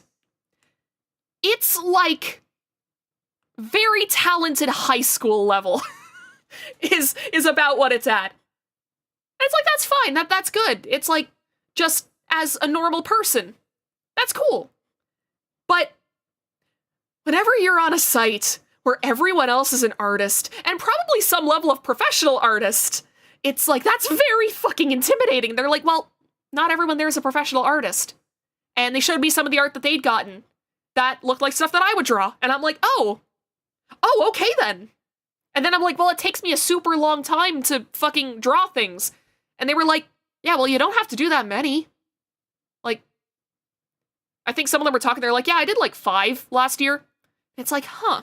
It's, like, very talented high school level is about what it's at. And it's like, that's fine. That's good. It's like, just as a normal person. That's cool. But whenever you're on a site where everyone else is an artist, and probably some level of professional artist, it's like, that's very fucking intimidating. They're like, well, not everyone there is a professional artist. And they showed me some of the art that they'd gotten that looked like stuff that I would draw. And I'm like, oh, okay then. And then I'm like, well, it takes me a super long time to fucking draw things. And they were like, yeah, well, you don't have to do that many. Like, I think some of them were talking, they're like, yeah, I did like 5 last year. It's like, huh,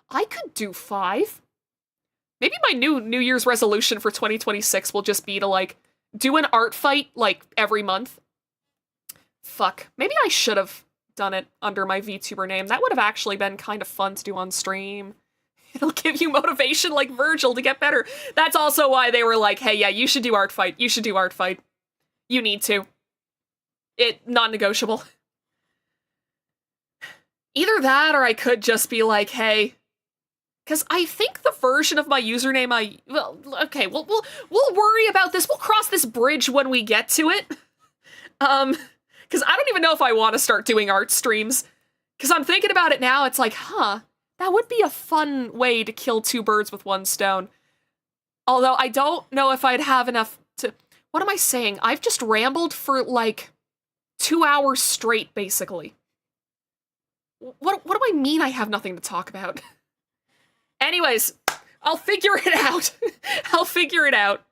I could do 5. Maybe my New Year's resolution for 2026 will just be to, like, do an art fight, like, every month. Fuck. Maybe I should have done it under my VTuber name. That would have actually been kind of fun to do on stream. It'll give you motivation like Virgil to get better. That's also why they were like, hey, yeah, you should do art fight. You should do art fight. You need to. Non-negotiable. Either that or I could just be like, hey, because I think the version of my username well, okay, we'll worry about this. We'll cross this bridge when we get to it. Because I don't even know if I want to start doing art streams. Because I'm thinking about it now, it's like, huh, that would be a fun way to kill 2 birds with 1 stone. Although I don't know if I'd have enough to... What am I saying? I've just rambled for, like, 2 hours straight, basically. What do I mean I have nothing to talk about? Anyways, I'll figure it out. I'll figure it out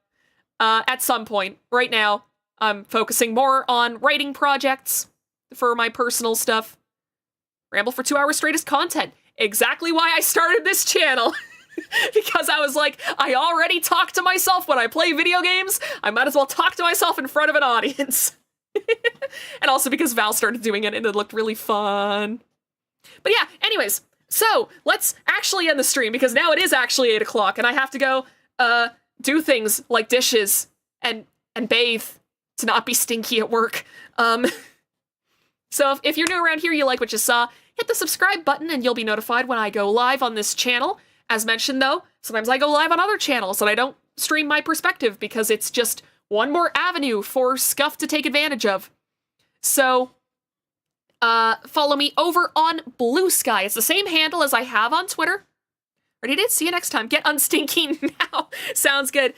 at some point. Right now, I'm focusing more on writing projects for my personal stuff. Ramble for 2 hours straight is content. Exactly why I started this channel. Because I was like, I already talk to myself when I play video games. I might as well talk to myself in front of an audience. And also because Val started doing it and it looked really fun. But yeah, anyways, so let's actually end the stream because now it is actually 8 o'clock and I have to go do things like dishes and bathe to not be stinky at work. So if you're new around here, you like what you saw, hit the subscribe button and you'll be notified when I go live on this channel. As mentioned though, sometimes I go live on other channels and I don't stream my perspective because it's just one more avenue for Scuff to take advantage of. So follow me over on Blue Sky. It's the same handle as I have on Twitter. Ready to see you next time. Get unstinky now. Sounds good.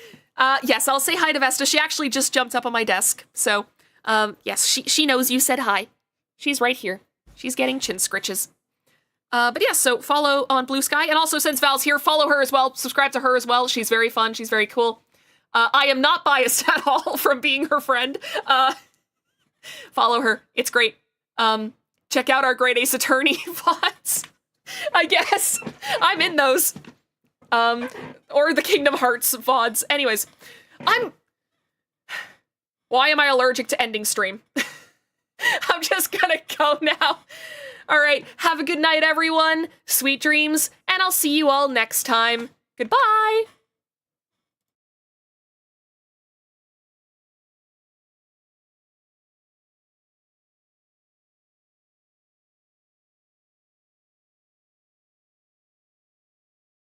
Yes, I'll say hi to Vesta. She actually just jumped up on my desk. So, yes, she knows you said hi. She's right here. She's getting chin scritches. But yeah, so follow on Blue Sky. And also, since Val's here, follow her as well. Subscribe to her as well. She's very fun. She's very cool. I am not biased at all from being her friend. Follow her. It's great. Check out our Great Ace Attorney VODs. I guess. I'm in those. Or the Kingdom Hearts VODs. Anyways, why am I allergic to ending stream? I'm just gonna go now. Alright, have a good night, everyone. Sweet dreams, and I'll see you all next time. Goodbye!